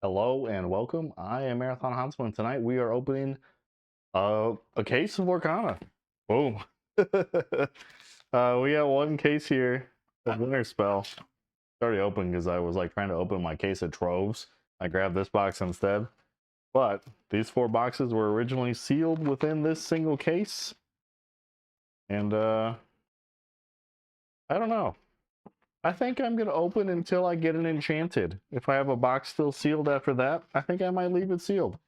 Hello and welcome. I am Marathon Huntsman. Tonight we are opening a case of Lorcana. Boom. We got one case here of Winterspell. It's already open because I was like trying to open my case of troves. I grabbed this box instead. But these 4 boxes were originally sealed within this single case. And I don't know. I think I'm going to open until I get an enchanted. If I have a box still sealed after that, I think I might leave it sealed.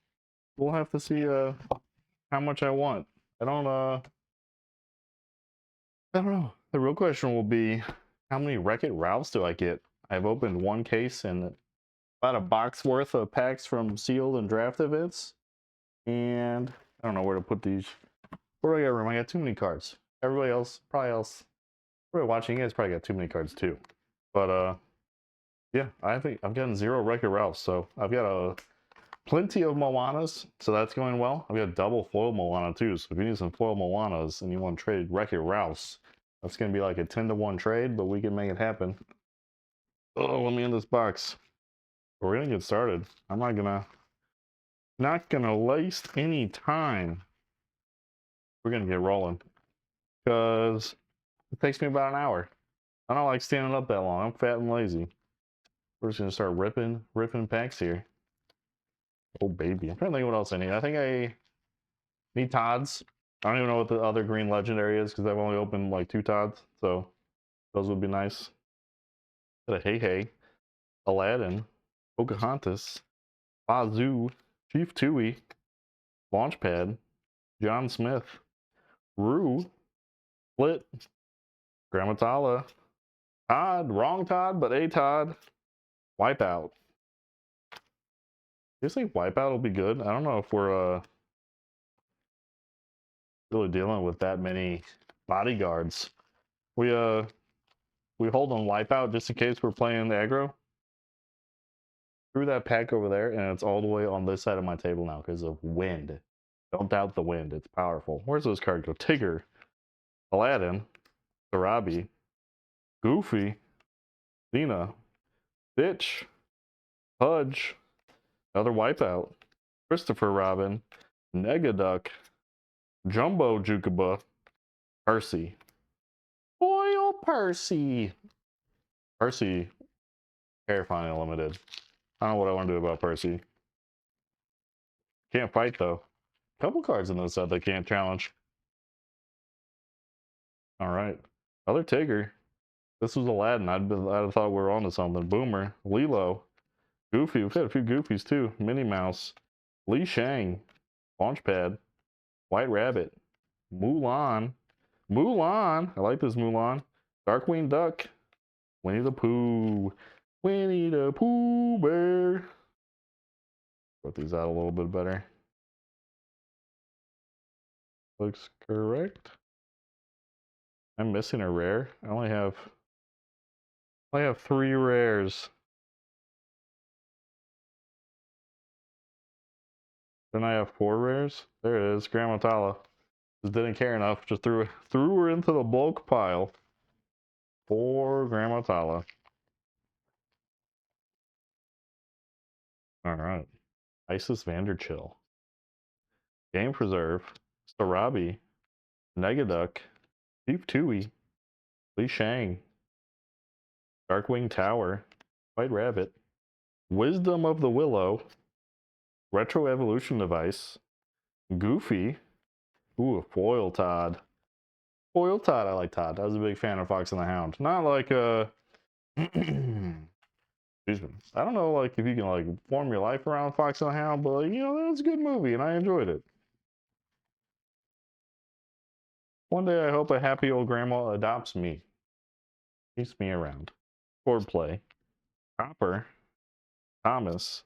We'll have to see how much I want. I don't know. The real question will be, how many Wreck-It Ralphs do I get? I've opened one case and about a box worth of packs from sealed and draft events. And I don't know where to put these. Where do I got room? I got too many cards. Everybody else, everybody watching, you guys probably got too many cards too. But yeah, I think I've gotten 0 Wreck-It Ralphs, so I've got plenty of Moanas, so that's going well. I've got double foil Moana too, so if you need some foil Moanas and you want to trade Wreck-It Ralphs, that's going to be like a 10-to-1 trade, but we can make it happen. Oh, let me in this box. We're going to get started. I'm not gonna waste any time. We're going to get rolling, because it takes me about an hour. I don't like standing up that long. I'm fat and lazy. We're just going to start ripping packs here. Oh, baby. I'm trying to think what else I need. I think I need Todd's. I don't even know what the other green legendary is because I've only opened like 2 Todd's, so those would be nice. Got a Hey, Aladdin, Pocahontas, Bazoo, Chief Tui, Launchpad, John Smith, Rue, Split, Gramatala, Todd, wrong Todd, but a Todd, Wipeout. Do you think Wipeout will be good? I don't know if we're really dealing with that many bodyguards. We hold on Wipeout just in case we're playing the aggro. Threw that pack over there, and it's all the way on this side of my table now because of wind. Don't doubt the wind, it's powerful. Where's those cards go? Tigger, Aladdin, Sarabi, Goofy, Xena, Bitch, Pudge, another Wipeout, Christopher Robin, Negaduck, Jumbo Jukuba, Percy. Foil Percy! Percy, terrifying limited. I don't know what I want to do about Percy. Can't fight though. Couple cards in this set they can't challenge. Alright. Another Tigger. This was Aladdin. I'd have thought we were onto something. Boomer. Lilo. Goofy. We've had a few Goofies too. Minnie Mouse. Li Shang. Launchpad. White Rabbit. Mulan. Mulan! I like this Mulan. Darkwing Duck. Winnie the Pooh. Winnie the Pooh Bear. Put these out a little bit better. Looks correct. I'm missing a rare. I only have 3 rares. Then I have 4 rares. There it is, Gramatala. Just didn't care enough. Just threw her into the bulk pile. 4 Gramatala. All right. Isis Vanderchill. Game Preserve. Sarabi. Negaduck. Chief Tui. Li Shang. Darkwing Tower. White Rabbit. Wisdom of the Willow. Retro Evolution Device. Goofy. Ooh, a Foil Todd. Foil Todd, I like Todd. I was a big fan of Fox and the Hound. Not like excuse me. I don't know like if you can like form your life around Fox and the Hound, but like, you know, that was a good movie and I enjoyed it. One day I hope a happy old grandma adopts me. Keeps me around. Swordplay. Copper. Thomas.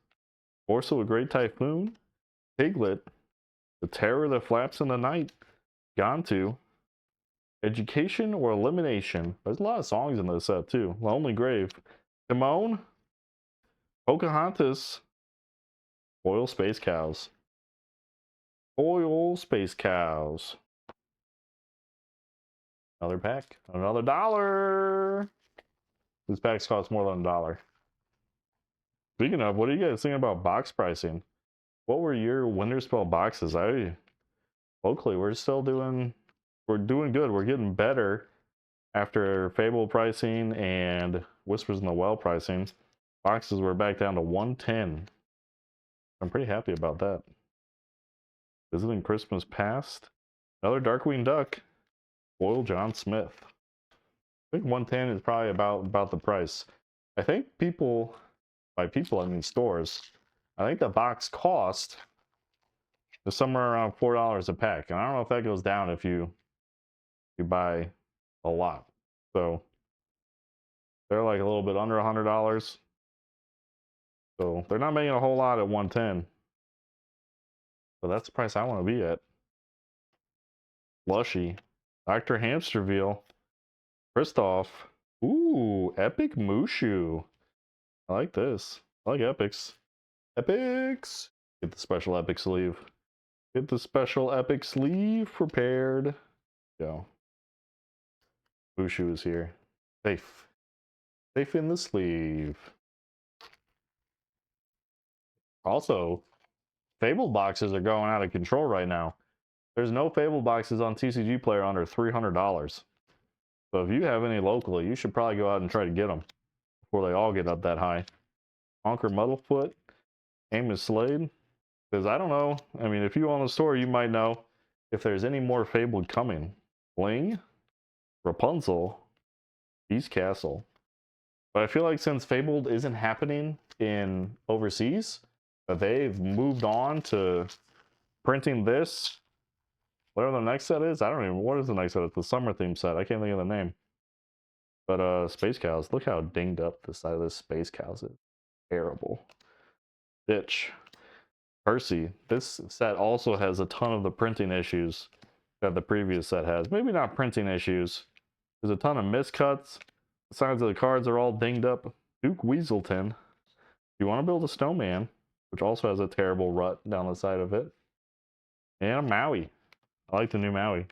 Orso a Great Typhoon. Piglet. The Terror That Flaps in the Night. Gontu. Education or Elimination. There's a lot of songs in this set too. Lonely Grave. Timon. Pocahontas. Foil Space Cows. Foil Space Cows. Another pack. Another $1. These packs cost more than $1. Speaking of, what are you guys thinking about box pricing? What were your Winterspell boxes? Locally, we're doing good. We're getting better after Fable pricing and Whispers in the Well pricing. Boxes were back down to 110. I'm pretty happy about that. Visiting Christmas Past. Another Darkwing Duck. Loyal John Smith. I think 110 is probably about the price. I think people, by people I mean stores, I think the box cost is somewhere around $4 a pack. And I don't know if that goes down if you buy a lot. So they're like a little bit under $100. So they're not making a whole lot at 110. But that's the price I want to be at. Lushy. Dr. Hamsterville. Kristoff. Ooh, Epic Mushu. I like this. I like epics. Epics! Get the special epic sleeve. Get the special epic sleeve prepared. Go. Mushu is here. Safe. Safe in the sleeve. Also, Fable boxes are going out of control right now. There's no Fable boxes on TCG Player under $300. So if you have any locally, you should probably go out and try to get them before they all get up that high. Conquer Muddlefoot, Amos Slade. Because I don't know. I mean, if you own the store, you might know if there's any more Fabled coming. Bling, Rapunzel, Beast Castle. But I feel like since Fabled isn't happening in overseas, that they've moved on to printing this. Whatever the next set is, I don't even. What is the next set? It's the summer theme set. I can't think of the name. But Space Cows. Look how dinged up the side of this Space Cows is. Terrible. Ditch. Percy. This set also has a ton of the printing issues that the previous set has. Maybe not printing issues. There's a ton of miscuts. The sides of the cards are all dinged up. Duke Weaselton. You want to build a snowman, which also has a terrible rut down the side of it. And a Maui. I like the new Maui.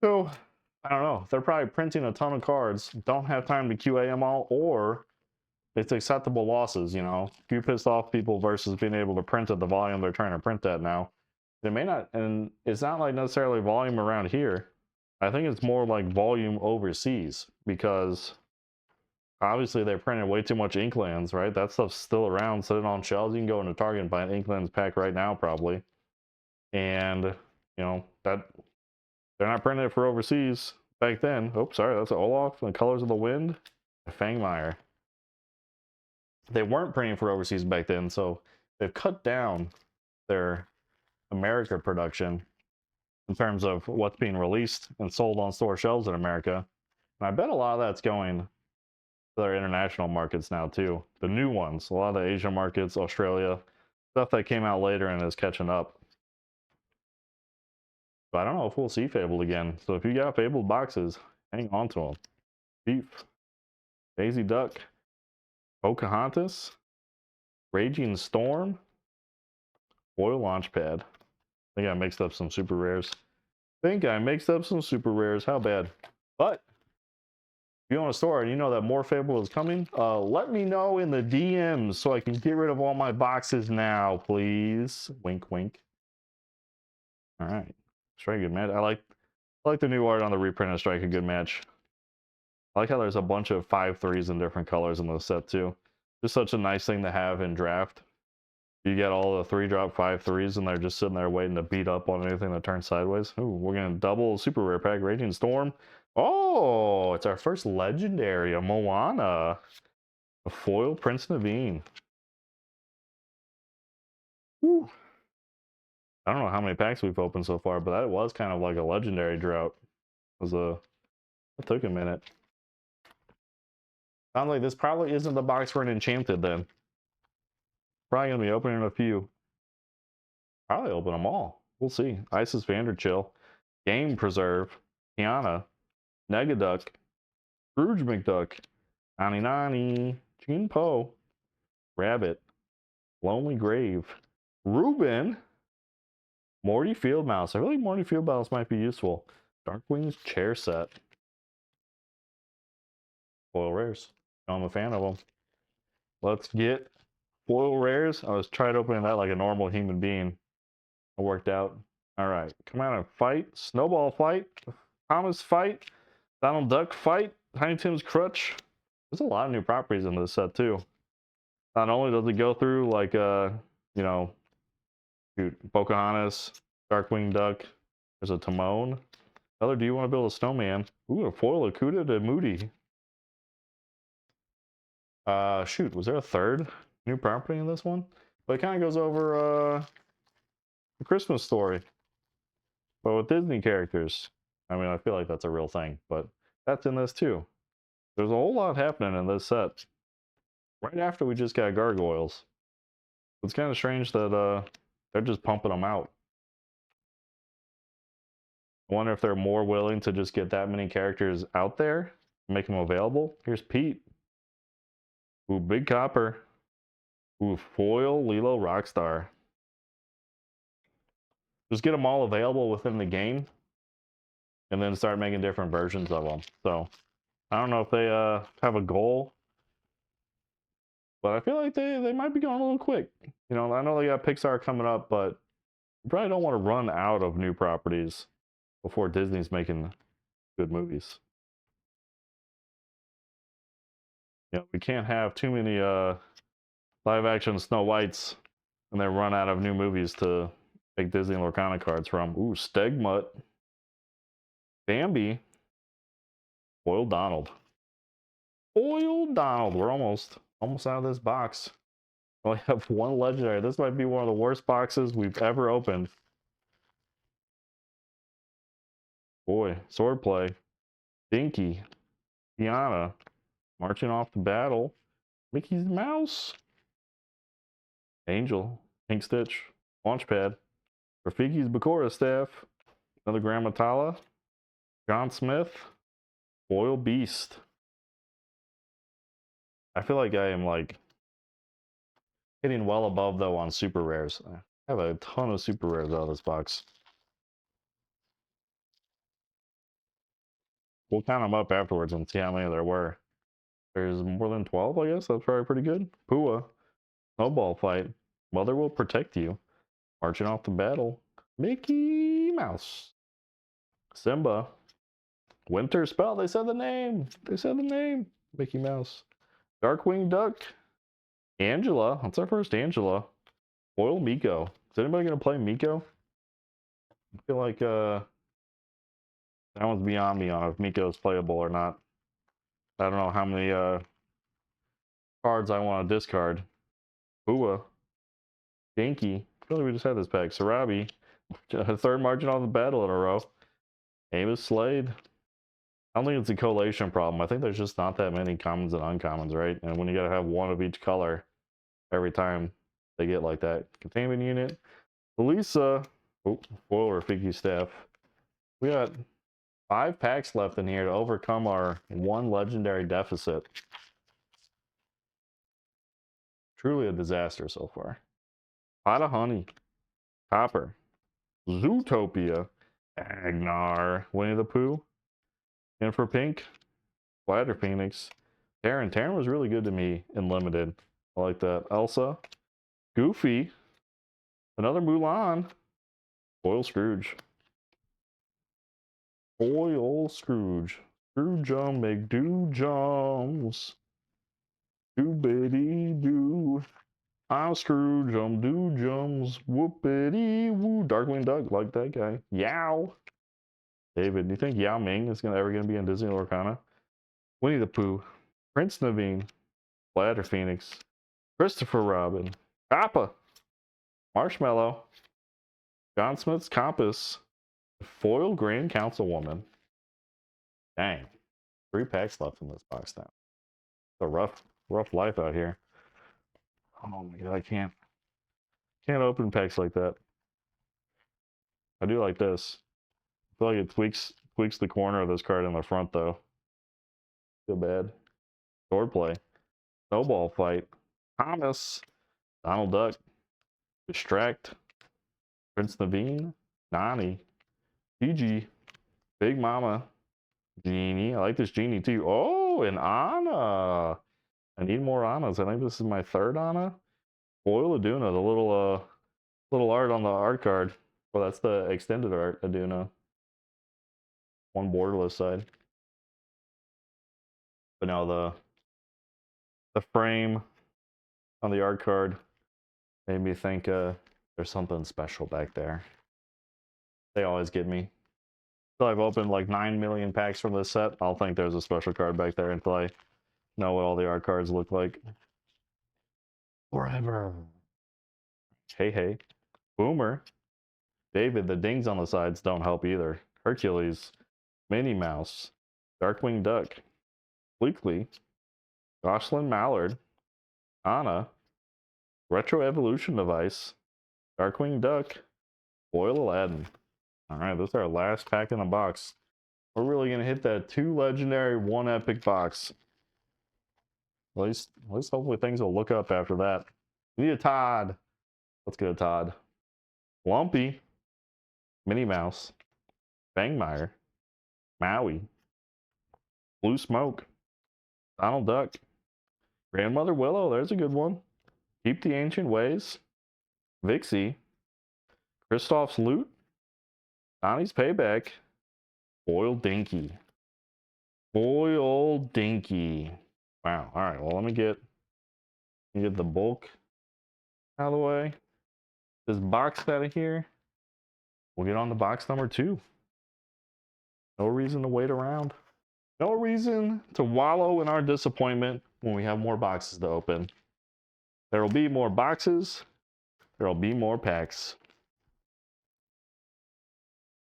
So, I don't know. They're probably printing a ton of cards, don't have time to QA them all, or it's acceptable losses, you know. If you pissed off people versus being able to print at the volume they're trying to print at now. They may not, and it's not like necessarily volume around here. I think it's more like volume overseas, because obviously they're printing way too much Inklands, right? That stuff's still around, sitting on shelves. You can go into Target and buy an Inklands pack right now, probably. And, you know, that they're not printing it for overseas back then. Oh, sorry, that's Olaf and the Colors of the Wind. Fangmire. They weren't printing for overseas back then, so they've cut down their America production in terms of what's being released and sold on store shelves in America. And I bet a lot of that's going to their international markets now too. The new ones, a lot of the Asian markets, Australia, stuff that came out later and is catching up. But I don't know if we'll see Fabled again. So if you got Fabled boxes, hang on to them. Beef, Daisy Duck, Pocahontas, Raging Storm, Oil Launchpad. I think I mixed up some super rares. How bad? But if you own a store and you know that more Fable is coming, let me know in the DMs so I can get rid of all my boxes now, please. Wink, wink. All right, Strike a Good Match. I like the new art on the reprint of Strike a Good Match. I like how there's a bunch of 5/3s in different colors in the set too. Just such a nice thing to have in draft. You get all the 3-drop 5/3s and they're just sitting there waiting to beat up on anything that turns sideways. Ooh, we're gonna double super rare pack Raging Storm. Oh, it's our first legendary, a Moana. A foil Prince Naveen. Woo. I don't know how many packs we've opened so far, but that was kind of like a legendary drought. It took a minute. Sounds like this probably isn't the box for an Enchanted then. Probably gonna be opening a few. Probably open them all. We'll see. Isis Vanderchill, Game Preserve, Tiana, Negaduck, Scrooge McDuck, Nani Nani, Gene Poe, Rabbit, Lonely Grave, Ruben, Morty Fieldmouse. I feel like Morty Fieldmouse might be useful. Darkwing's Chair Set. Foil rares. I'm a fan of them. let's get foil rares. I was trying opening that like a normal human being. It worked out. All right, come out and fight. Snowball fight. Thomas fight. Donald Duck fight. Tiny Tim's crutch. There's a lot of new properties in this set too. Not only does it go through like you know, shoot, Pocahontas, Darkwing Duck. There's a Timon. Other, do you want to build a snowman? Ooh, a foil Akuda to Moody. Shoot, was there a third new property in this one? But it kind of goes over the Christmas Story, but with Disney characters. I mean, I feel like that's a real thing, but that's in this too. There's a whole lot happening in this set. Right after we just got gargoyles. It's kind of strange that they're just pumping them out. I wonder if they're more willing to just get that many characters out there, make them available. Here's Pete. Ooh, Big Copper. Ooh, foil Lilo Rockstar. Just get them all available within the game, and then start making different versions of them. So I don't know if they have a goal, but I feel like they might be going a little quick. You know, I know they got Pixar coming up, but you probably don't want to run out of new properties before Disney's making good movies. You know, we can't have too many live action Snow Whites and then run out of new movies to make Disney Lorcana cards from. Ooh, Stegmutt. Bambi. Foil Donald. Foil Donald. We're almost out of this box. We only have one legendary. This might be one of the worst boxes we've ever opened. Boy, Swordplay. Dinky. Tiana. Marching off to battle. Mickey's Mouse. Angel. Pink Stitch. Launchpad. Rafiki's Bakura staff. Another Grammatala. John Smith. Foil Beast. I feel like I am like hitting well above though on super rares. I have a ton of super rares out of this box. We'll count them up afterwards and see how many there were. There's more than 12, I guess. That's probably pretty good. Pua. Snowball fight. Mother will protect you. Marching off to battle. Mickey Mouse. Simba. Winterspell. They said the name. They said the name. Mickey Mouse. Darkwing Duck. Angela. That's our first Angela. Foil Miko. Is anybody going to play Miko? I feel like that one's beyond me on if Miko's playable or not. I don't know how many cards I want to discard. Bua. Dinky. I feel like we just had this pack. Sarabi. Third margin on the battle in a row. Amos Slade. I don't think it's a collation problem. I think there's just not that many commons and uncommons, right? And when you gotta have one of each color every time they get like that. Containment unit. Lisa. Oh, foil Rafiki staff. We got 5 packs left in here to overcome our one legendary deficit. Truly a disaster so far. Pot of Honey. Copper. Zootopia. Agnar. Winnie the Pooh. And for pink, Bladder Phoenix. Taryn. Taryn was really good to me in limited. I like that. Elsa. Goofy. Another Mulan. Foil Scrooge. Foil Scrooge. Scrooge make do jumps. Doobity doo. I'm Scrooge do jumps. Whoopity woo. Darkwing Duck, like that guy. Yow. David, do you think Yao Ming is ever gonna be in Disney Lorcana? Winnie the Pooh. Prince Naveen. Bladder Phoenix. Christopher Robin. Appa. Marshmallow. John Smith's Compass. Foil Grand Councilwoman. Dang. 3 packs left in this box now. It's a rough life out here. Oh my god, I can't open packs like that. I do like this. I feel like it tweaks the corner of this card in the front though. Feel bad. Swordplay. Snowball fight. Thomas. Donald Duck. Distract. Prince Naveen. Nani. Gigi. Big Mama. Genie. I like this Genie too. Oh, and Anna. I need more Annas. I think this is my third Anna. Foil Aduna, the little art on the art card. Well, that's the extended art Aduna. One borderless side. But now the frame on the art card made me think there's something special back there. They always get me. Until I've opened like 9 million packs from this set, I'll think there's a special card back there until I know what all the art cards look like. Forever. Hey. Boomer. David, the dings on the sides don't help either. Hercules. Minnie Mouse. Darkwing Duck. Bleakley. Jocelyn Mallard. Anna. Retro Evolution Device. Darkwing Duck. Foil Aladdin. Alright, this is our last pack in the box. We're really gonna hit that 2 legendary, 1 epic box. At least hopefully things will look up after that. We need a Todd. Let's get a Todd. Lumpy. Minnie Mouse. Bangmire. Maui. Blue Smoke. Donald Duck. Grandmother Willow, there's a good one. Keep the Ancient Ways. Vixie. Kristoff's Loot. Donnie's Payback. Boiled Dinky. Boiled Dinky. Wow. All right. Well, let me get the bulk out of the way. This box out of here. We'll get on to box number 2. No reason to wait around. No reason to wallow in our disappointment when we have more boxes to open. There will be more boxes. There will be more packs.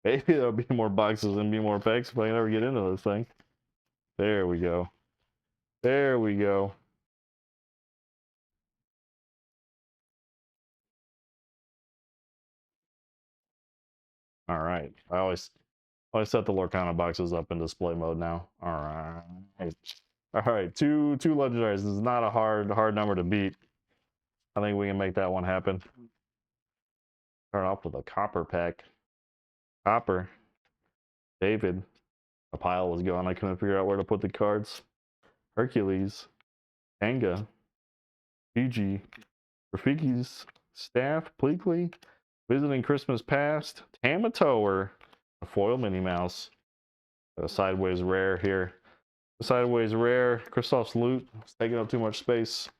Maybe there'll be more boxes and be more packs if I never get into this thing. There we go. There we go. All right. I always set the Lorcana boxes up in display mode now. All right. All right. Two legendaries. This is not a hard number to beat. I think we can make that one happen. Start off with a copper pack. Copper. David. A pile was gone. I couldn't figure out where to put the cards. Hercules. Kanga. Gigi. Rafiki's Staff. Pleakley. Visiting Christmas Past. Tamatower. A foil Minnie Mouse. A sideways rare here. A sideways rare. Kristoff's Loot. It's taking up too much space.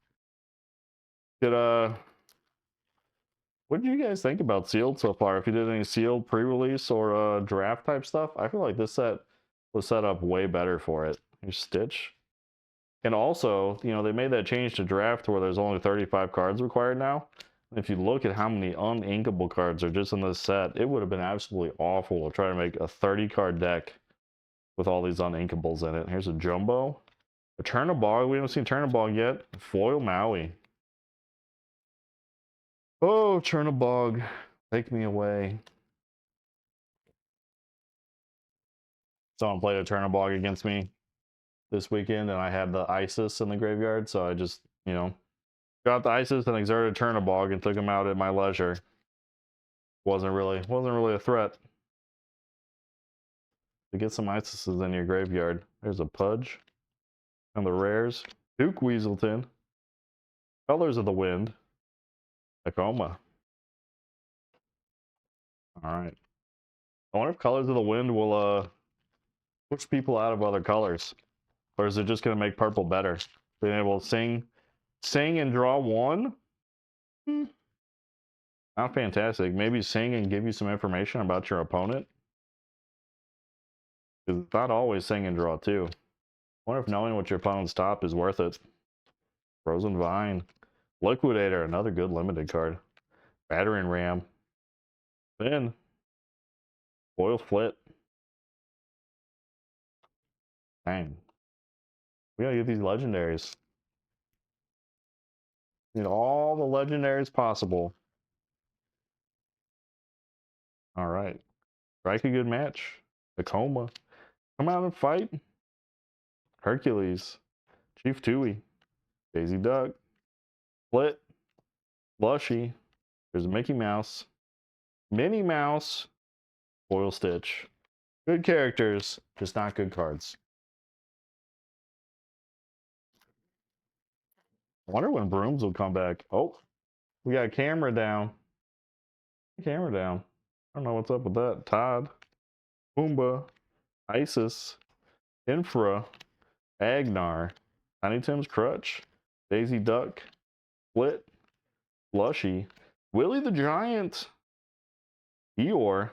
What did you guys think about sealed so far? If you did any sealed pre-release or draft type stuff, I feel like this set was set up way better for it. Here's Stitch. And also, you know, they made that change to draft where there's only 35 cards required now. And if you look at how many uninkable cards are just in this set, it would have been absolutely awful to try to make a 30-card deck with all these uninkables in it. Here's a Jumbo. A Chernobog. We haven't seen Chernobog yet. Foil Maui. Oh, Chernobog, take me away. Someone played a Chernobog against me this weekend, and I had the Isis in the graveyard, so I just, you know, got the Isis and exerted Chernobog and took him out at my leisure. Wasn't really a threat. To get some Isises in your graveyard. There's a Pudge. And the rares. Duke Weaselton. Colors of the Wind. Tacoma. Alright. I wonder if Colors of the Wind will push people out of other colors. Or is it just gonna make purple better? Being able to sing and draw one? Not fantastic. Maybe sing and give you some information about your opponent. It's not always sing and draw too. I wonder if knowing what your opponent's top is worth it. Frozen Vine. Liquidator, another good limited card. Battering Ram. Then Foil Flit. Dang. We gotta get these legendaries. Need all the legendaries possible. Alright. Strike a good match. Tacoma. Come out and fight. Hercules. Chief Tui. Daisy Duck. Flit. Lushy. There's a Mickey Mouse. Minnie Mouse. Foil Stitch. Good characters, just not good cards. I wonder when brooms will come back. Oh, we got camera down. Camera down. I don't know what's up with that. Todd, Pumbaa, Isis, Infra, Agnar, Tiny Tim's Crutch, Daisy Duck, Split, Slushy, Willie the Giant, Eeyore.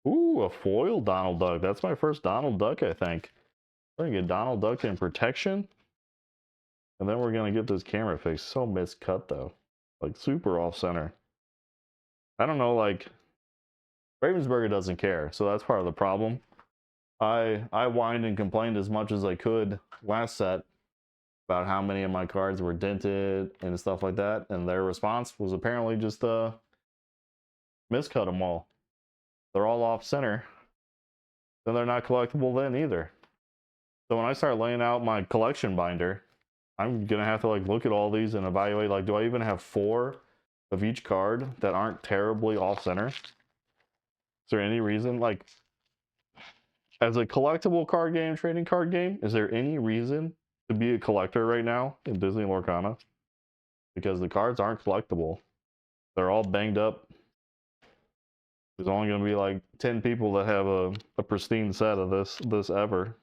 Ooh, a foil Donald Duck. That's my first Donald Duck, I think. We're gonna get Donald Duck in protection. And then we're gonna get this camera fixed. So miscut though. Like super off center. I don't know, like Ravensburger doesn't care, so that's part of the problem. I whined and complained as much as I could last set about how many of my cards were dented and stuff like that, and their response was apparently just miscut them all. They're all off center. Then they're not collectible then either. So when I start laying out my collection binder, I'm gonna have to like look at all these and evaluate, like, do I even have 4 of each card that aren't terribly off center? Is there any reason, like, as a collectible card game, trading card game, is there any reason to be a collector right now in Disney Lorcana? Because the cards aren't collectible. They're all banged up. There's only going to be like 10 people that have a pristine set of this ever.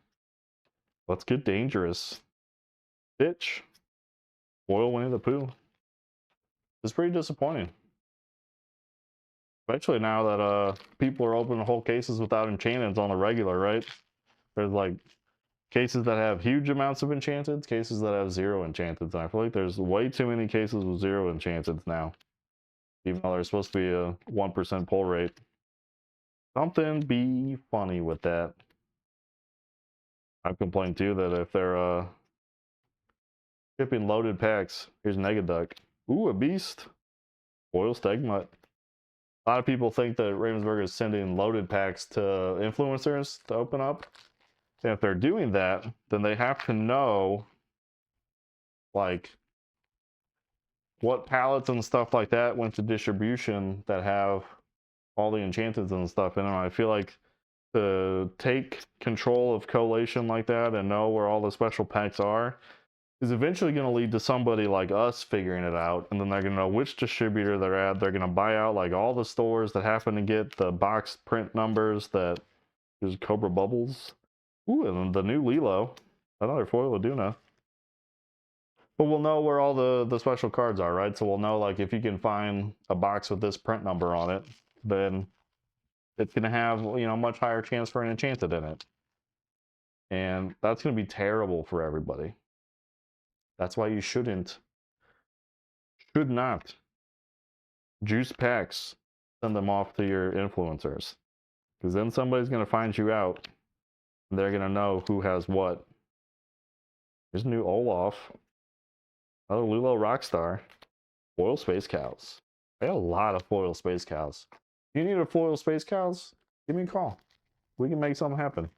Let's get dangerous. Bitch. Foil Winnie the Pooh. It's pretty disappointing. Especially now that people are opening whole cases without enchantments on the regular, right? There's like cases that have huge amounts of enchanteds, cases that have 0 enchanteds. And I feel like there's way too many cases with 0 enchanteds now. Even though there's supposed to be a 1% pull rate. Something be funny with that. I've complained too that if they're shipping loaded packs, here's Negaduck. Ooh, a beast. Foil Stegmutt. A lot of people think that Ravensburger is sending loaded packs to influencers to open up. And if they're doing that, then they have to know, like, what pallets and stuff like that went to distribution that have all the enchanteds and stuff in them. I feel like to take control of collation like that and know where all the special packs are is eventually going to lead to somebody like us figuring it out, and then they're going to know which distributor they're at. They're going to buy out like all the stores that happen to get the box print numbers that is Cobra Bubbles. Ooh, and the new Lilo, another foil Aduna. But we'll know where all the special cards are, right? So we'll know, like, if you can find a box with this print number on it, then it's going to have, you know, much higher chance for an enchanted in it. And that's going to be terrible for everybody. That's why you should not juice packs, send them off to your influencers. Because then somebody's going to find you out, and they're going to know who has what. There's a new Olaf. Another Lulo Rockstar. Foil Space Cows. I got a lot of foil Space Cows. If you need a foil Space Cows, give me a call. We can make something happen.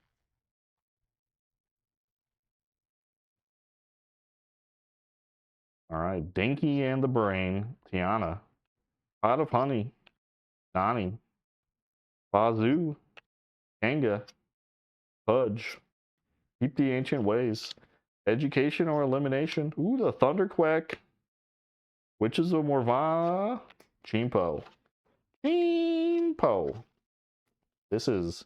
All right, Dinky and the Brain, Tiana, Pot of Honey, Nani, Bazoo, Kanga, Pudge, Keep the Ancient Ways, Education or Elimination. Ooh, the Thunderquack, Witches of Morva, Chimpo. Chimpo. This is...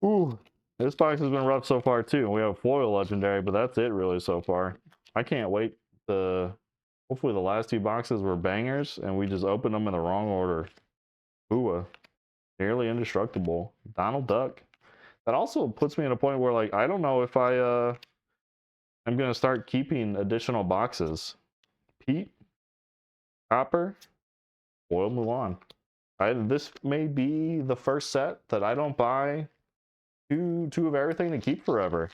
Ooh, this box has been rough so far too. We have foil legendary, but that's it really so far. I can't wait to... Hopefully the last 2 boxes were bangers, and we just opened them in the wrong order. Ooh, nearly indestructible. Donald Duck. That also puts me in a point where, like, I don't know if I'm gonna start keeping additional boxes. Pete, Copper, Foil Mulan. This may be the first set that I don't buy two of everything to keep forever.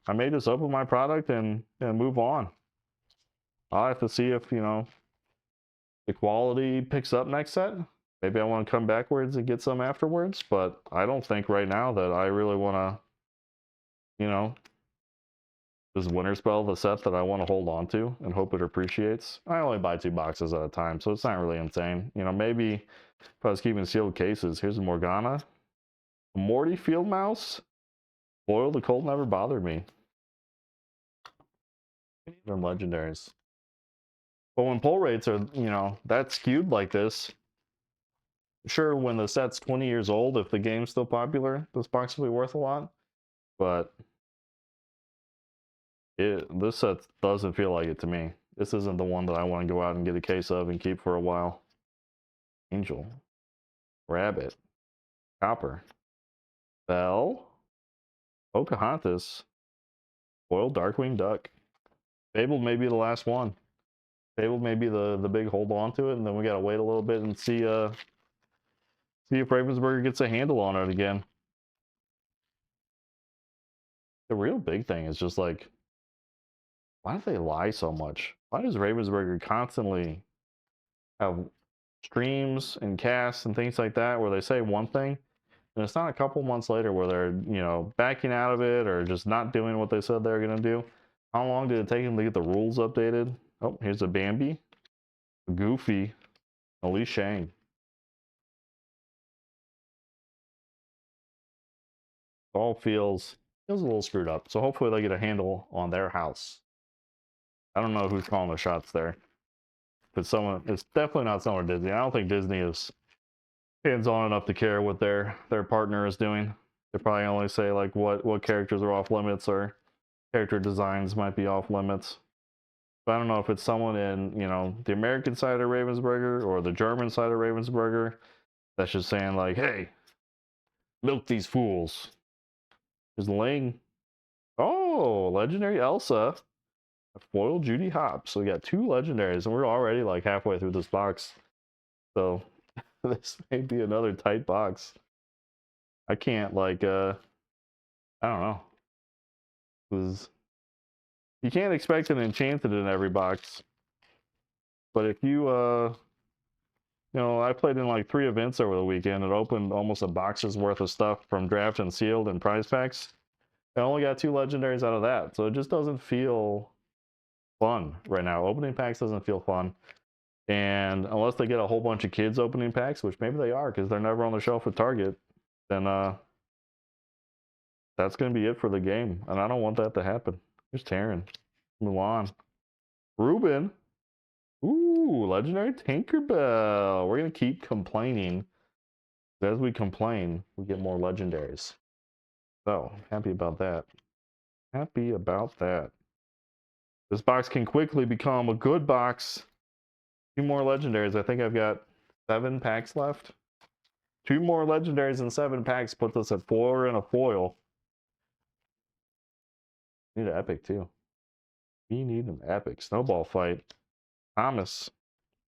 I may just open my product and move on. I'll have to see if, you know, the quality picks up next set. Maybe I want to come backwards and get some afterwards, but I don't think right now that I really want to, you know, is Winterspell the set that I want to hold on to and hope it appreciates? I only buy 2 boxes at a time, so it's not really insane. You know, maybe if I was keeping sealed cases, here's a Morgana, a Morty Field Mouse, Foil the Cold Never Bothered Me. Even legendaries. But when pull rates are, that skewed like this, sure, when the set's 20 years old, if the game's still popular, this box will be worth a lot. But this set doesn't feel like it to me. This isn't the one that I want to go out and get a case of and keep for a while. Angel, Rabbit, Copper, Bell, Pocahontas, Foil Darkwing Duck. Fabled may be the last one. Fabled may be the big hold on to it, and then we gotta wait a little bit and see if Ravensburger gets a handle on it again. The real big thing is just like, why do they lie so much? Why does Ravensburger constantly have streams and casts and things like that where they say one thing and it's not a couple months later where they're backing out of it or just not doing what they said they were going to do? How long did it take them to get the rules updated? Oh, here's a Bambi, a Goofy, a Li Shang. All feels a little screwed up, so hopefully they get a handle on their house. I don't know who's calling the shots there. It's definitely not someone at Disney. I don't think Disney is hands-on enough to care what their partner is doing. They probably only say like what characters are off limits or character designs might be off limits. But I don't know if it's someone in the American side of Ravensburger or the German side of Ravensburger that's just saying like, hey, milk these fools. There's Ling. Oh, legendary Elsa. A foil Judy Hopps. So we got 2 legendaries, and we're already like halfway through this box. So this may be another tight box. I can't I don't know. Because you can't expect an enchanted in every box. But if you I played in like 3 events over the weekend and opened almost a box's worth of stuff from draft and sealed and prize packs. I only got 2 legendaries out of that. So it just doesn't feel fun right now. Opening packs doesn't feel fun. And unless they get a whole bunch of kids opening packs, which maybe they are because they're never on the shelf at Target, then that's going to be it for the game. And I don't want that to happen. Here's Taryn, Mulan, Ruben. Ooh, legendary Tinkerbell. We're going to keep complaining. As we complain, we get more legendaries. So, happy about that. Happy about that. This box can quickly become a good box. 2 more legendaries. I think I've got 7 packs left. 2 more legendaries in 7 packs puts us at 4 and a foil. Need an epic too. We need an epic. Snowball fight. Thomas.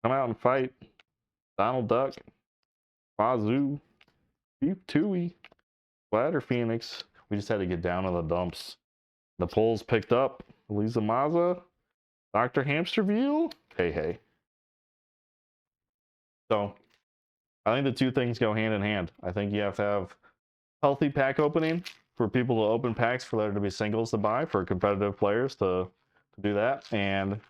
Come out and fight. Donald Duck. Wazoo. Beef Tui. Splatter Phoenix. We just had to get down in the dumps. The polls picked up. Lisa Mazza. Dr. Hamsterville. Hey. So, I think the 2 things go hand in hand. I think you have to have healthy pack opening for people to open packs for there to be singles to buy for competitive players to do that. And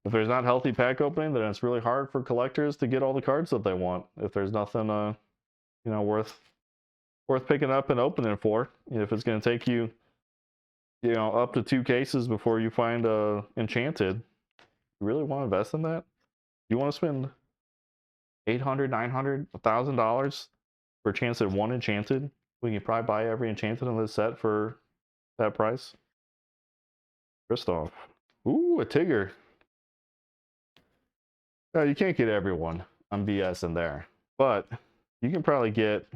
if there's not healthy pack opening, then it's really hard for collectors to get all the cards that they want. If there's nothing, worth picking up and opening for, if it's going to take you, up to 2 cases before you find enchanted, you really want to invest in that? You want to spend $800, $900, $1,000 for a chance at 1 enchanted? We can probably buy every enchanted in this set for that price. Kristoff. Ooh, a Tigger. No, you can't get everyone on BS in there, but you can probably get,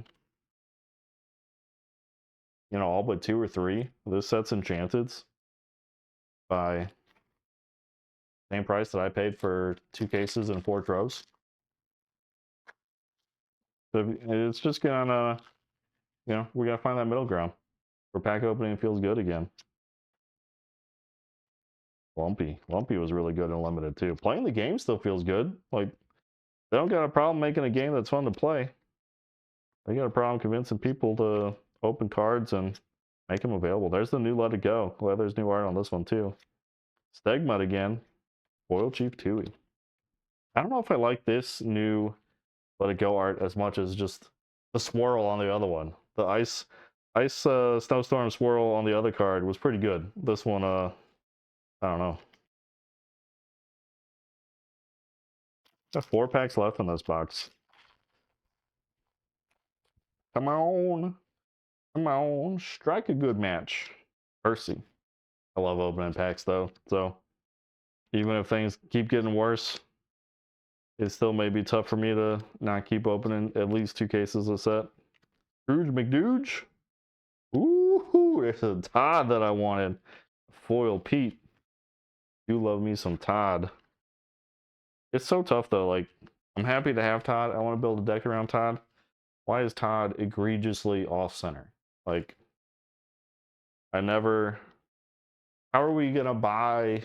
all but 2 or 3 of this set's enchanteds by same price that I paid for 2 cases and 4 troves. So it's just gonna, we gotta find that middle ground where pack opening feels good again. Lumpy was really good and limited too. Playing the game still feels good. Like, they don't got a problem making a game that's fun to play. They got a problem convincing people to open cards and make them available. There's the new Let It Go. Well, there's new art on this one too. Stegmut again. Foil Chief Tui. I don't know if I like this new Let It Go art as much as just the swirl on the other one. The ice snowstorm swirl on the other card was pretty good. This one, I don't know. Got 4 packs left in this box. Come on. Come on. Strike a good match. Percy. I love opening packs though. So even if things keep getting worse, it still may be tough for me to not keep opening at least 2 cases a set. Scrooge McDooge. Ooh, it's a Todd that I wanted. Foil Pete. Do love me some Todd. It's so tough though. Like, I'm happy to have Todd. I want to build a deck around Todd. Why is Todd egregiously off center? Like, I never. How are we gonna buy?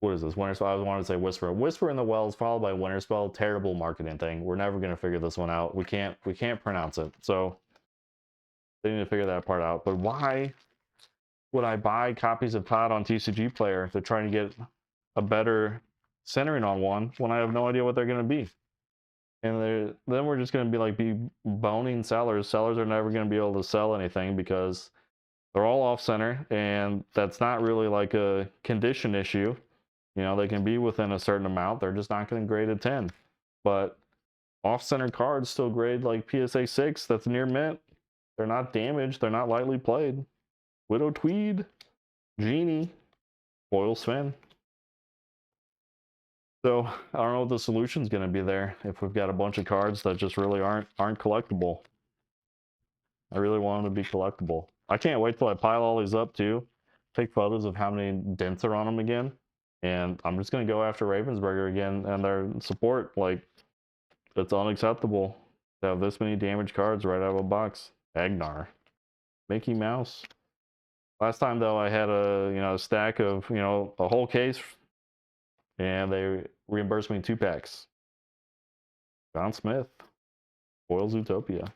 What is this? Winterspell? I wanted to say Whisper. Whisper in the Wells followed by Winterspell. Terrible marketing thing. We're never gonna figure this one out. We can't pronounce it. So they need to figure that part out. But why would I buy copies of Todd on TCG Player to try and get a better centering on one when I have no idea what they're gonna be? And then we're just gonna be boning sellers. Sellers are never gonna be able to sell anything because they're all off center, and that's not really like a condition issue. You know, they can be within a certain amount. They're just not going to grade a 10. But off center cards still grade like PSA 6. That's near mint. They're not damaged. They're not lightly played. Widow Tweed, Genie, Foil Sven. So I don't know what the solution's going to be there if we've got a bunch of cards that just really aren't collectible. I really want them to be collectible. I can't wait till I pile all these up too. Take photos of how many dents are on them again. And I'm just going to go after Ravensburger again and their support. Like, it's unacceptable to have this many damaged cards right out of a box. Agnar. Mickey Mouse. Last time, though, I had a stack of, a whole case. And they reimbursed me 2 packs. John Smith. Foil Zootopia.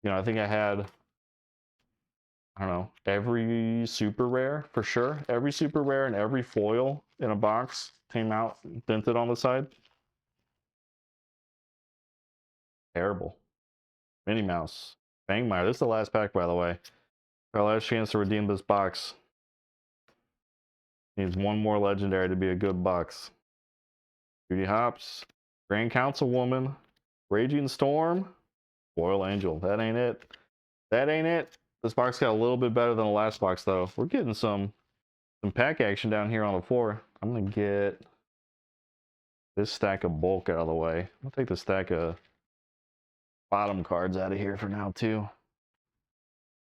I think I had, I don't know, every super rare for sure. Every super rare and every foil in a box came out dented on the side. Terrible. Minnie Mouse. Bangmire. This is the last pack, by the way. Our last chance to redeem this box. Needs one more legendary to be a good box. Judy Hopps. Grand Councilwoman. Raging Storm. Foil Angel. That ain't it. That ain't it. This box got a little bit better than the last box, though. We're getting some pack action down here on the floor. I'm going to get this stack of bulk out of the way. I'll take the stack of bottom cards out of here for now, too.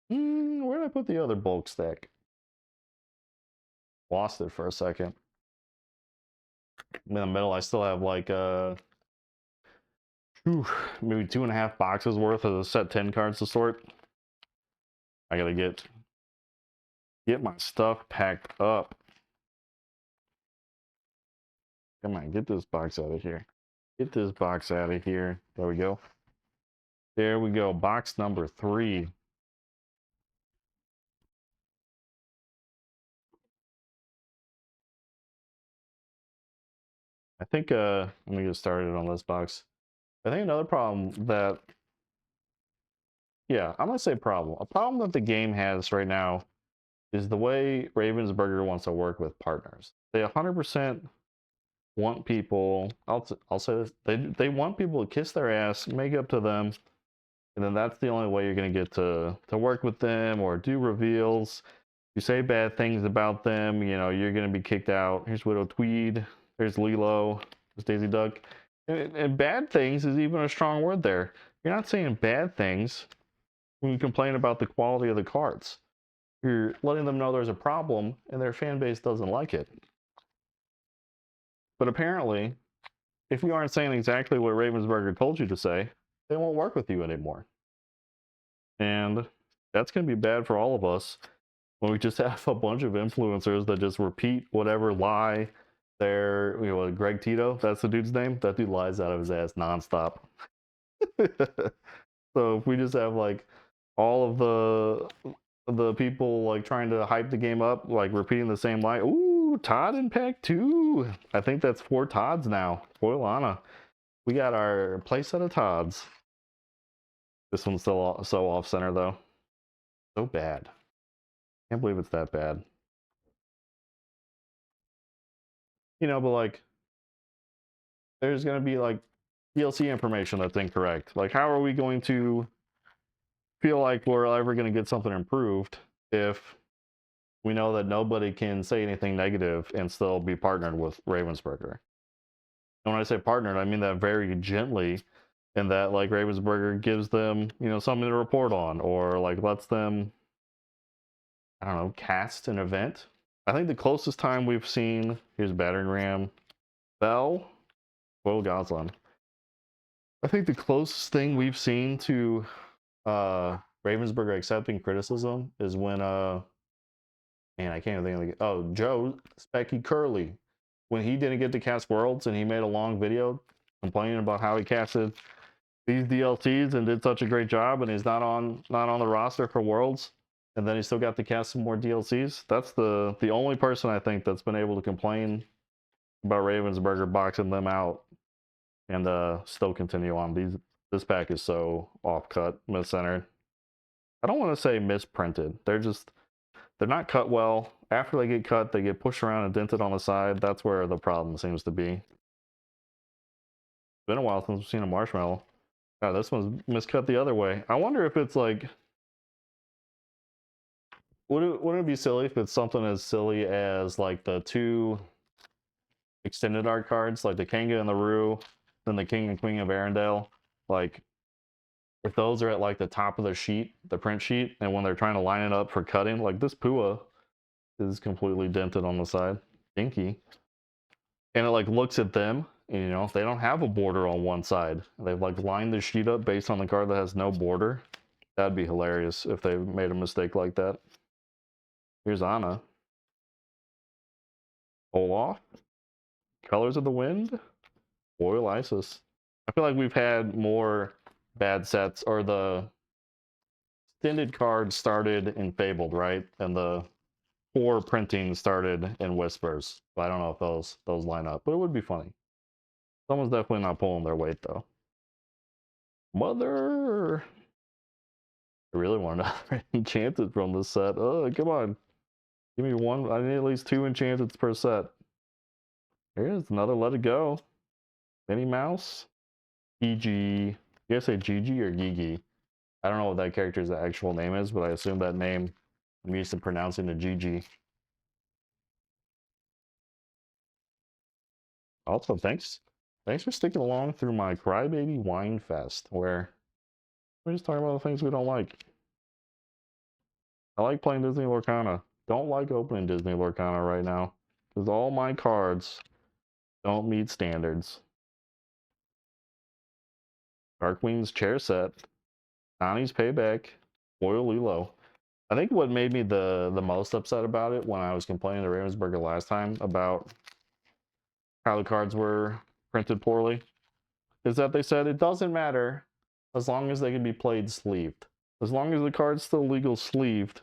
Where did I put the other bulk stack? Lost it for a second. In the middle, I still have like maybe 2.5 boxes worth of the set 10 cards to sort. I gotta get my stuff packed up. Come on, get this box out of here. Get this box out of here. There we go. There we go. Box number 3. I think let me get started on this box. I think another problem that, yeah, I'm gonna say problem. A problem that the game has right now is the way Ravensburger wants to work with partners. They 100% want people, I'll say this, they want people to kiss their ass, make up to them, and then that's the only way you're going to get to work with them or do reveals. You say bad things about them, you're going to be kicked out. Here's Widow Tweed, there's Lilo, there's Daisy Duck. And bad things is even a strong word there. You're not saying bad things when you complain about the quality of the cards. You're letting them know there's a problem and their fan base doesn't like it. But apparently, if you aren't saying exactly what Ravensburger told you to say, they won't work with you anymore. And that's going to be bad for all of us when we just have a bunch of influencers that just repeat whatever lie they're, Greg Tito, that's the dude's name. That dude lies out of his ass nonstop. So if we just have like all of the people like trying to hype the game up, like repeating the same lie. Ooh, Todd in pack 2. I think that's 4 Todds now. Foil Anna. We got our playset of Todds. This one's still so off center though. So bad. Can't believe it's that bad. But like, there's going to be like DLC information that's incorrect. Like, how are we going to feel like we're ever going to get something improved if we know that nobody can say anything negative and still be partnered with Ravensburger? And when I say partnered, I mean that very gently, in that like Ravensburger gives them, you know, something to report on, or like lets them, I don't know, cast an event. I think the closest time we've seen, here's battering ram, Bell, Will Goslin. I think the closest thing we've seen to Ravensburger accepting criticism is when man, I can't even think of Joe Specky Curly, when he didn't get to cast Worlds and he made a long video complaining about how he casted these DLCs and did such a great job, and he's not on the roster for Worlds, and then he still got to cast some more DLCs. That's the only person I think that's been able to complain about Ravensburger boxing them out and still continue on. This pack is so off cut, miscentered. I don't want to say misprinted. They're not cut well. After they get cut, they get pushed around and dented on the side. That's where the problem seems to be. It's been a while since we've seen a marshmallow. Oh, this one's miscut the other way. I wonder if it's like, wouldn't it be silly if it's something as silly as like the two extended art cards, like the Kanga and the Rue, then the King and Queen of Arendelle, like if those are at like the top of the sheet, the print sheet, and when they're trying to line it up for cutting, like this Pua is completely dented on the side, dinky, and it like looks at them, and you know, they don't have a border on one side. They've like lined the sheet up based on the card that has no border. That'd be hilarious if they made a mistake like that. Here's Anna. Olaf. Colors of the Wind. Royal Isis. I feel like we've had more bad sets, or the extended cards started in Fabled, right? And the poor printing started in Whispers. But I don't know if those line up, but it would be funny. Someone's definitely not pulling their weight though. Mother. I really wanted to enchanted from this set. Oh, come on. Give me one. I need at least 2 enchanteds per set. Here's another Let It Go. Minnie Mouse. Gigi. You guys say Gigi or Gigi? I don't know what that character's actual name is, but I assume that name, I'm used to pronouncing the Gigi. Also, thanks for sticking along through my Crybaby Wine Fest, where we're just talking about the things we don't like. I like playing Disney Lorcana. Don't like opening Disney Lorcana right now, because all my cards don't meet standards. Darkwing's chair set. Nani's Payback. Royal Lilo. I think what made me the most upset about it when I was complaining to Ravensburger last time about how the cards were printed poorly is that they said it doesn't matter as long as they can be played sleeved. As long as the card's still legal sleeved,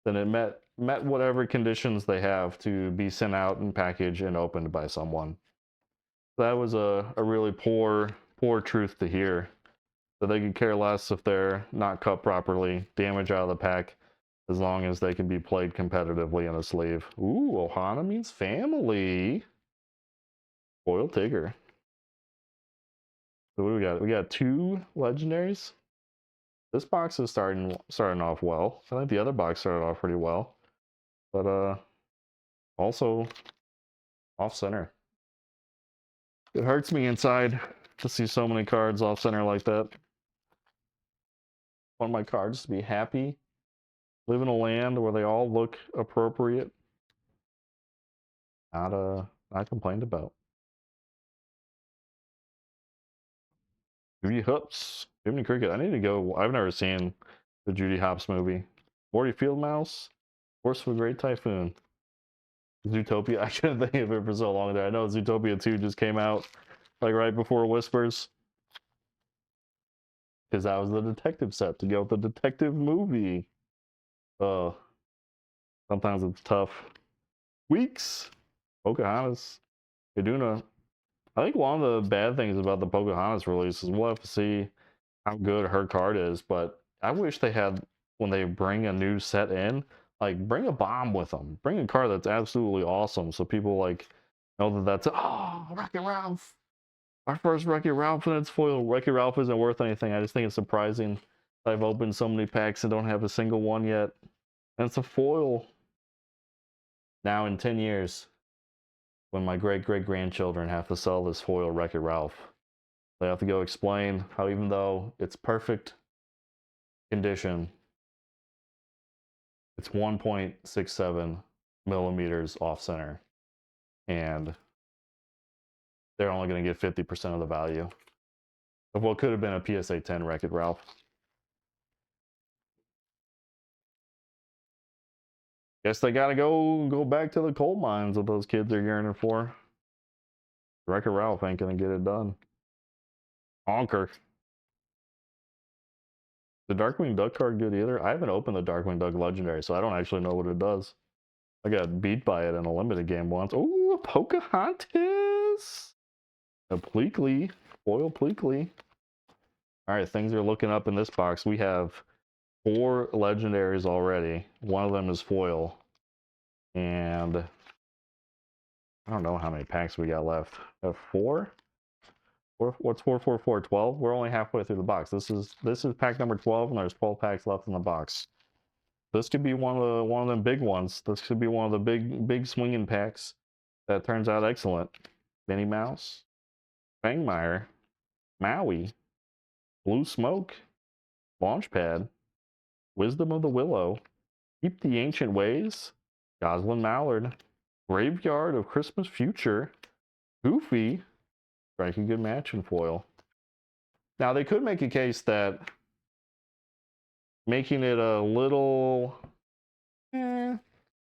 then it met whatever conditions they have to be sent out and packaged and opened by someone. That was a really poor truth to hear. That they could care less if they're not cut properly, damage out of the pack, as long as they can be played competitively in a sleeve. Ooh, Ohana means family. Foil Tigger. So what do we got? We got 2 legendaries. This box is starting off well. I think the other box started off pretty well, but also off center. It hurts me inside to see so many cards off center like that. I want my cards to be happy, live in a land where they all look appropriate. Not complained about. Judy Hopps, Jiminy Cricket. I need to go. I've never seen the Judy Hopps movie. Morty Field Mouse, Horse of a Great Typhoon. Zootopia. I couldn't think of it for so long there. I know Zootopia 2 just came out like right before Whispers, because that was the detective set to go with the detective movie. Sometimes it's tough. Weeks. Pocahontas. Iduna. I think one of the bad things about the Pocahontas release is we'll have to see how good her card is, but I wish they had, when they bring a new set in, like bring a bomb with them. Bring a card that's absolutely awesome so people like know that that's, oh, Wreck-It Ralph. Our first Wreck-It Ralph and its foil. Wreck-It Ralph isn't worth anything. I just think it's surprising that I've opened so many packs and don't have a single one yet. And it's a foil. Now in 10 years, when my great-great-grandchildren have to sell this foil Wreck-It Ralph, they have to go explain how even though it's perfect condition, it's 1.67 millimeters off center. And they're only going to get 50% of the value of what could have been a PSA 10 Wreck-It Ralph. Guess they gotta go back to the coal mines that those kids are yearning for. Wreck-It Ralph ain't gonna get it done. Honker. The Darkwing Duck card good either? I haven't opened the Darkwing Duck Legendary, so I don't actually know what it does. I got beat by it in a limited game once. Ooh, a Pocahontas! A Pleakley. Foil Pleakley. Alright, things are looking up in this box. We have 4 legendaries already. One of them is foil. And I don't know how many packs we got left. 4? What's 4, 4, 4, 12? We're only halfway through the box. This is pack number 12, and there's 12 packs left in the box. This could be one of them big ones. This could be one of the big swinging packs that turns out excellent. Minnie Mouse, Fangmire, Maui, Blue Smoke, Launchpad, Wisdom of the Willow, Keep the Ancient Ways, Goslin Mallard, Graveyard of Christmas Future, Goofy, strike a good match in foil. Now they could make a case that making it a little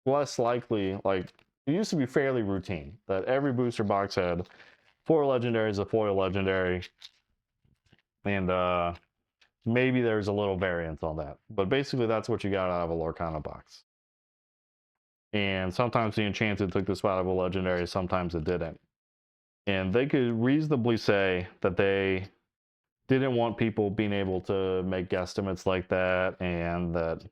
less likely, like it used to be fairly routine that every booster box had 4 legendaries, a foil legendary, and maybe there's a little variance on that. But basically that's what you got out of a Lorcana box. And sometimes the Enchanted took the spot of a legendary, sometimes it didn't. And they could reasonably say that they didn't want people being able to make guesstimates like that, and that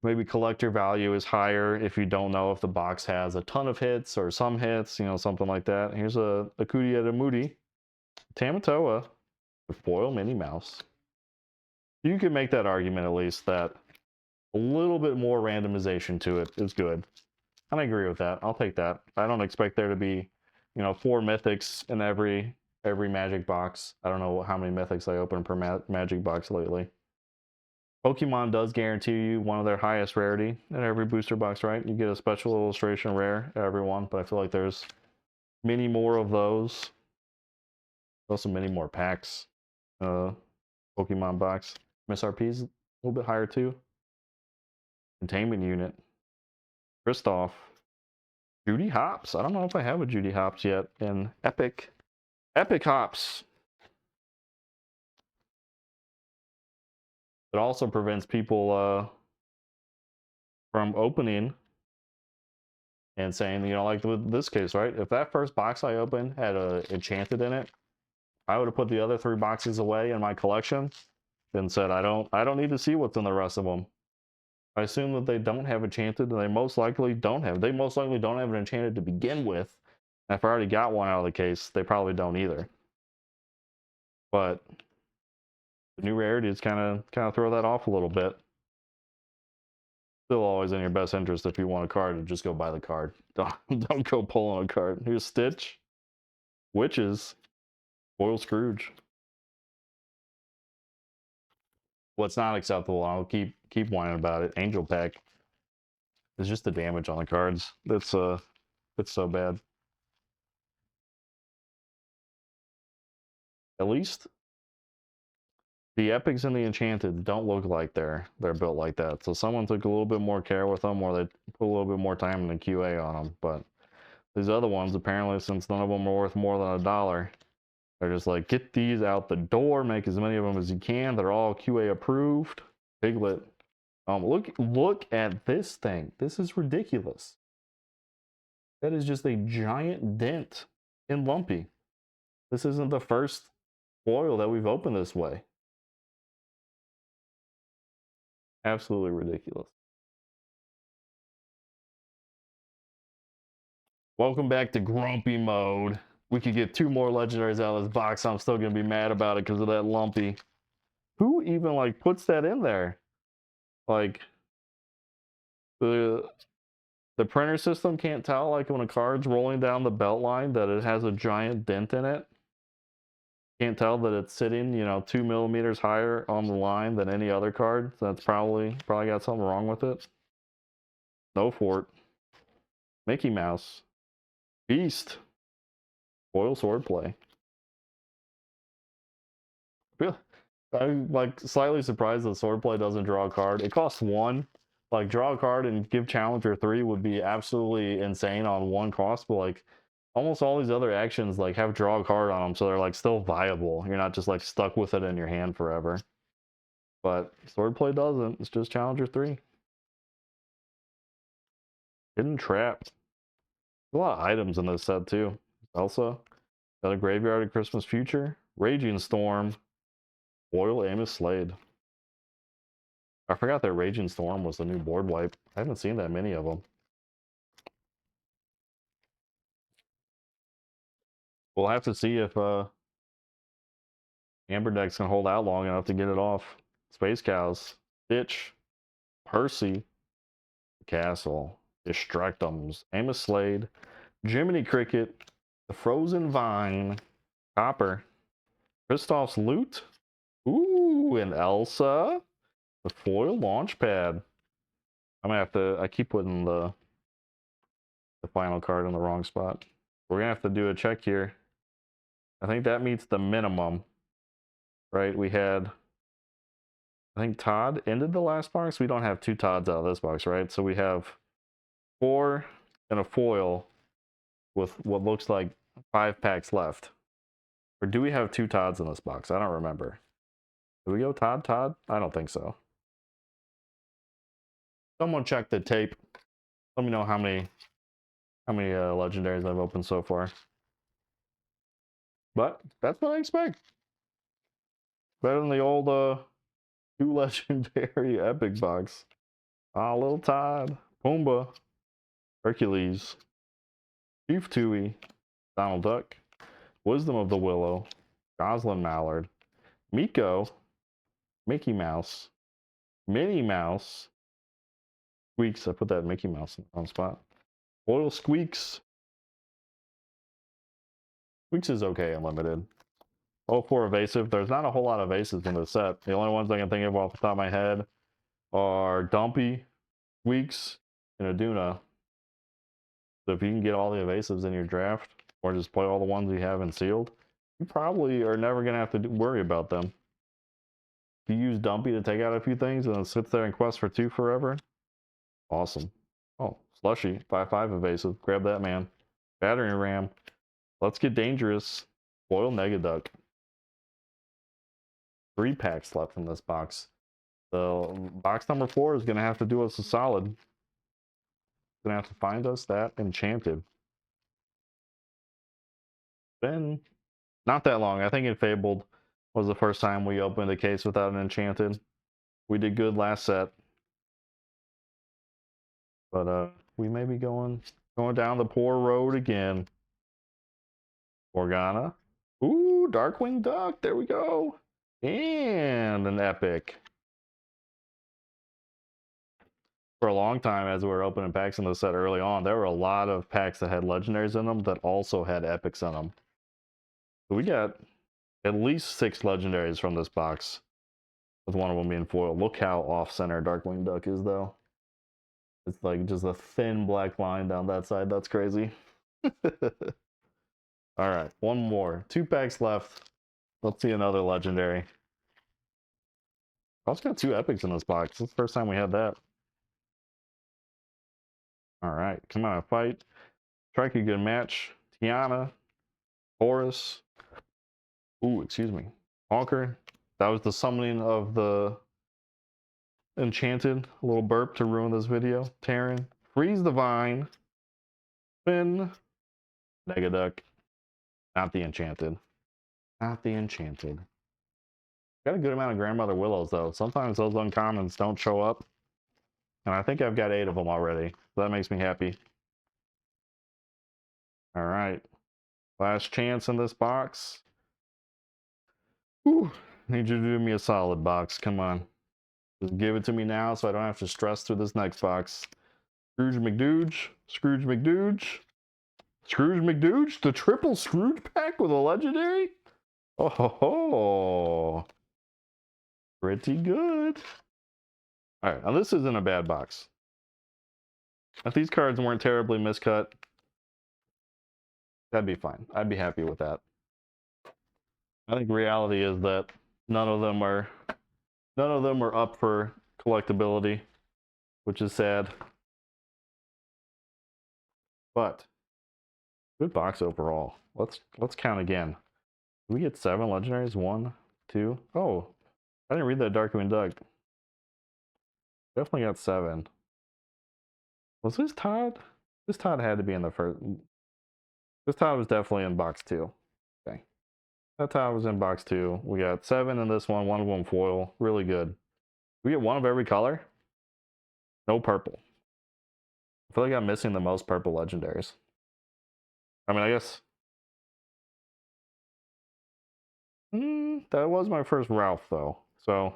maybe collector value is higher if you don't know if the box has a ton of hits or some hits, you know, something like that. Here's a Akudia Moody, Tamatoa, with foil Minnie Mouse. You can make that argument at least that a little bit more randomization to it is good. And I agree with that. I'll take that. I don't expect there to be, you know, 4 mythics in every Magic box. I don't know how many mythics I open per Magic box lately. Pokemon does guarantee you one of their highest rarity in every booster box, right? You get a special illustration rare every one, but I feel like there's many more of those. Also many more packs. Pokemon box. MSRP's a little bit higher too. Containment unit. Kristoff. Judy Hopps. I don't know if I have a Judy Hopps yet. And Epic. Epic Hopps. It also prevents people from opening and saying, you know, like with this case, right? If that first box I opened had a Enchanted in it, I would have put the other 3 boxes away in my collection and said, I don't need to see what's in the rest of them. I assume that they don't have Enchanted, and they most likely don't have. They most likely don't have an Enchanted to begin with. And if I already got one out of the case, they probably don't either. But the new rarities kind of throw that off a little bit. Still always in your best interest if you want a card to just go buy the card. Don't go pulling a card. Here's Stitch, Witches, Foil Scrooge. What's not acceptable, I'll keep whining about it. Angel Pack. It's just the damage on the cards. It's so bad. At least the Epics and the Enchanted don't look like they're built like that. So someone took a little bit more care with them, or they put a little bit more time in the QA on them. But these other ones, apparently, since none of them are worth more than $1, they're just like, get these out the door, make as many of them as you can. They're all QA approved. Piglet. Look at this thing. This is ridiculous. That is just a giant dent in Lumpy. This isn't the first foil that we've opened this way. Absolutely ridiculous. Welcome back to Grumpy Mode. we could get 2 more legendaries out of this box. I'm still gonna be mad about it because of that lumpy. Who even like puts that in there? Like the printer system can't tell like when a card's rolling down the belt line that it has a giant dent in it. Can't tell that it's sitting, you know, 2 millimeters higher on the line than any other card. So that's probably got something wrong with it. No fort. Mickey Mouse. Beast. Foil swordplay. I'm like slightly surprised that swordplay doesn't draw a card. It costs 1. Like draw a card and give challenger 3 would be absolutely insane on 1 cost, but like almost all these other actions like have draw a card on them, so they're like still viable. You're not just like stuck with it in your hand forever. But swordplay doesn't. It's just challenger 3. Hidden trap. A lot of items in this set too. Elsa. Got a Graveyard of Christmas Future. Raging Storm. Royal Amos Slade. I forgot that Raging Storm was the new board wipe. I haven't seen that many of them. We'll have to see if Amber decks can hold out long enough to get it off. Space Cows. Ditch. Percy. Castle. Distractums. Amos Slade. Jiminy Cricket. The Frozen Vine. Copper. Kristoff's Loot. Ooh, and Elsa. The foil launch pad. I'm gonna have to. I keep putting the final card in the wrong spot. We're gonna have to do a check here. I think that meets the minimum, right? We had, I think Todd ended the last box. We don't have 2 Todds out of this box, right? So we have 4 and a foil with what looks like 5 packs left. Or do we have 2 Todds in this box? I don't remember. Do we go Todd? I don't think so. Someone check the tape. Let me know how many legendaries I've opened so far. But that's what I expect. Better than the old 2 legendary epic box. Ah, little Todd, Pumbaa, Hercules, Chief Tui, Donald Duck, Wisdom of the Willow, Goslin Mallard, Miko, Mickey Mouse, Minnie Mouse, Squeaks. I put that Mickey Mouse in the wrong spot. Oil Squeaks. Squeaks is okay unlimited. Oh, for evasive. There's not a whole lot of evasives in this set. The only ones I can think of off the top of my head are Dumpy, Squeaks, and Aduna. So if you can get all the evasives in your draft, or just play all the ones you have in sealed, you probably are never going to have to worry about them. If you use Dumpy to take out a few things and then sits there and quest for 2 forever, awesome. Oh, Slushy, 5/5 evasive. Grab that, man. Battering Ram. Let's get dangerous. Foil Negaduck. 3 packs left in this box. So box number 4 is going to have to do us a solid. Going to have to find us that enchanted. Been not that long. I think Enfabled was the first time we opened a case without an enchanted. We did good last set. But we may be going down the poor road again. Lorcana. Ooh, Darkwing Duck. There we go. And an epic. For a long time, as we were opening packs in the set early on, there were a lot of packs that had legendaries in them that also had epics in them. So we got at least 6 legendaries from this box, with one of them being foil. Look how off-center Darkwing Duck is, though. It's like just a thin black line down that side. That's crazy. All right, one more. 2 packs left. Let's see another legendary. I also got 2 epics in this box. This is the first time we had that. All right, come on, fight. Strike a good match. Tiana, Horus. Ooh, excuse me. Honker. That was the summoning of the enchanted. A little burp to ruin this video. Terran. Freeze the Vine. Finn. Negaduck. Not the enchanted. Not the enchanted. Got a good amount of Grandmother Willows, though. Sometimes those uncommons don't show up. And I think I've got 8 of them already. So that makes me happy. All right. Last chance in this box. Whew. Need you to do me a solid, box. Come on. Just give it to me now so I don't have to stress through this next box. Scrooge McDooge. Scrooge McDooge. Scrooge McDooge? The triple Scrooge pack with a legendary? Oh ho ho. Pretty good. Alright, now this isn't a bad box. If these cards weren't terribly miscut, that'd be fine. I'd be happy with that. I think reality is that none of them are up for collectability, which is sad. But good box overall. Let's count again. Did we get 7 legendaries? 1, 2. Oh, I didn't read that Darkwing Duck. Definitely got 7. Was this Todd? This Todd had to be in the first. This Todd was definitely in box 2. Okay. That Todd was in box 2. We got 7 in this one, 1 of them foil. Really good. We get 1 of every color? No purple. I feel like I'm missing the most purple legendaries. I mean, I guess. That was my first Ralph, though. So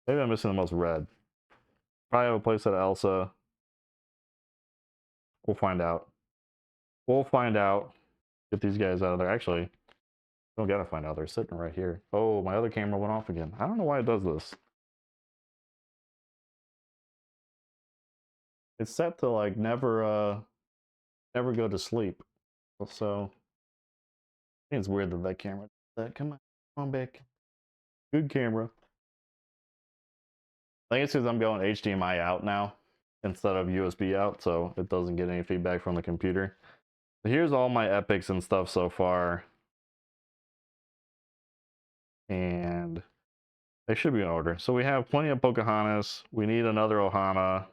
maybe I'm missing the most red. Probably have a playset Elsa. We'll find out. We'll find out. Get these guys out of there. Actually, don't gotta find out. They're sitting right here. Oh, my other camera went off again. I don't know why it does this. It's set to like never go to sleep. So I think it's weird that camera does that. Come on back. Good camera. I think it's because I'm going HDMI out now instead of USB out, so it doesn't get any feedback from the computer. Here's all my epics and stuff so far. And they should be in order. So we have plenty of Pocahontas. We need another Ohana.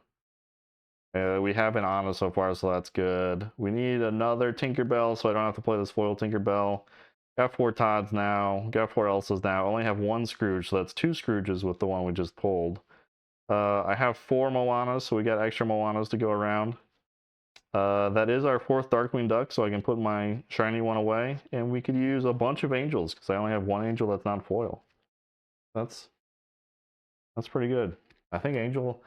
We have an Anna so far, so that's good. We need another Tinkerbell, so I don't have to play this foil Tinkerbell. Got 4 Todds now. Got 4 Elsas now. Only have 1 Scrooge, so that's 2 Scrooges with the one we just pulled. I have 4 Moanas, so we got extra Moanas to go around. That is our 4th Darkwing Duck, so I can put my shiny one away. And we could use a bunch of angels, because I only have 1 angel that's not foil. That's pretty good. I think angel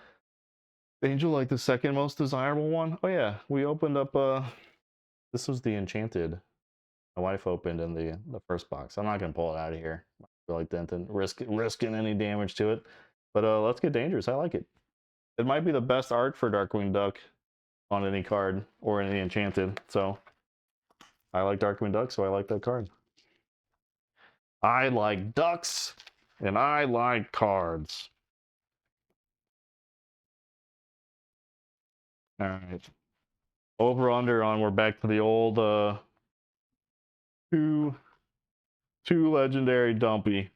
like the second most desirable one. Oh yeah, we opened up this was the enchanted my wife opened in the first box. I'm not gonna pull it out of here. I feel like Denton risking any damage to it. But let's get dangerous. I like it. It might be the best art for Darkwing Duck on any card or any enchanted. So I like Darkwing Duck, so I like that card. I like ducks and I like cards. All right. Over under on we're back to the old two legendary dumpy.